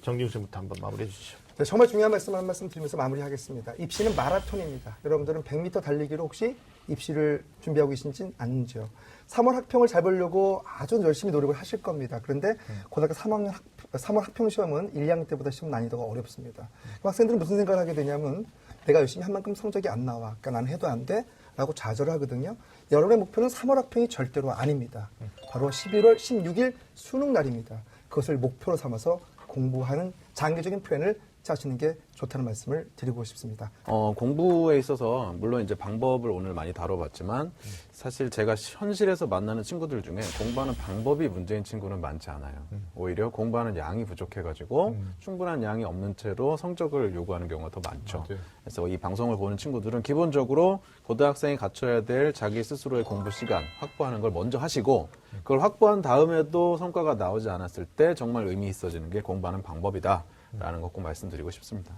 정진우 쌤부터 한번 마무리해 주시죠. 네, 정말 중요한 말씀 한 말씀 드리면서 마무리하겠습니다. 입시는 마라톤입니다. 여러분들은 100m 달리기로 혹시 입시를 준비하고 계신지 아닌지요. 3월 학평을 잘 보려고 아주 열심히 노력을 하실 겁니다. 그런데 고등학교 3월 학평 시험은 1, 2학년 때보다 시험 난이도가 어렵습니다. 그럼 학생들은 무슨 생각을 하게 되냐면 내가 열심히 한 만큼 성적이 안 나와. 그러니까 난 해도 안 돼. 라고 좌절을 하거든요. 여러분의 목표는 3월 학평이 절대로 아닙니다. 바로 11월 16일 수능 날입니다. 그것을 목표로 삼아서 공부하는 장기적인 표현을 짜시는 게 좋다는 말씀을 드리고 싶습니다. 공부에 있어서 물론 이제 방법을 오늘 많이 다뤄봤지만 사실 제가 현실에서 만나는 친구들 중에 공부하는 방법이 문제인 친구는 많지 않아요. 오히려 공부하는 양이 부족해가지고 충분한 양이 없는 채로 성적을 요구하는 경우가 더 많죠. 맞아요. 그래서 이 방송을 보는 친구들은 기본적으로 고등학생이 갖춰야 될 자기 스스로의 공부 시간 확보하는 걸 먼저 하시고 그걸 확보한 다음에도 성과가 나오지 않았을 때 정말 의미 있어지는 게 공부하는 방법이다. 라는 거 꼭 말씀드리고 싶습니다.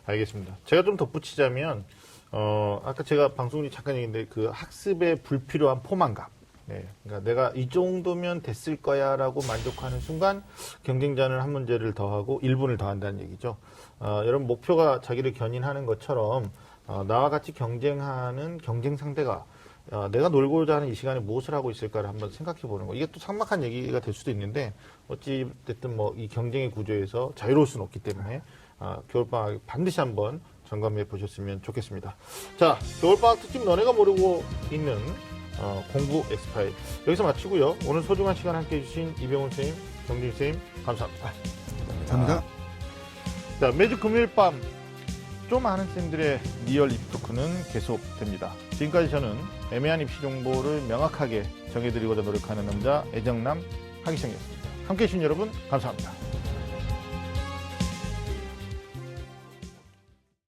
알겠습니다. 제가 좀 덧붙이자면 아까 제가 방송이 잠깐 얘기했는데 그 학습의 불필요한 포만감. 네, 그러니까 내가 이 정도면 됐을 거야라고 만족하는 순간 경쟁자는 한 문제를 더하고 1분을 더한다는 얘기죠. 여러분 목표가 자기를 견인하는 것처럼 나와 같이 경쟁하는 경쟁 상대가 내가 놀고자 하는 이 시간에 무엇을 하고 있을까를 한번 생각해 보는 거. 이게 또 삭막한 얘기가 될 수도 있는데 어찌됐든 뭐 이 경쟁의 구조에서 자유로울 수는 없기 때문에 겨울방학 반드시 한번 점검해 보셨으면 좋겠습니다. 자, 겨울방학 특집 너네가 모르고 있는 공부 엑스파일 여기서 마치고요. 오늘 소중한 시간 함께해 주신 이병훈 선생님, 정진 선생님 감사합니다. 감사합니다. 자, 매주 금요일 밤 좀 아는 쌤들의 리얼 입시 토크는 계속됩니다. 지금까지 저는 애매한 입시 정보를 명확하게 정해드리고자 노력하는 남자 애정남 하기성이었습니다. 함께해 주신 여러분 감사합니다.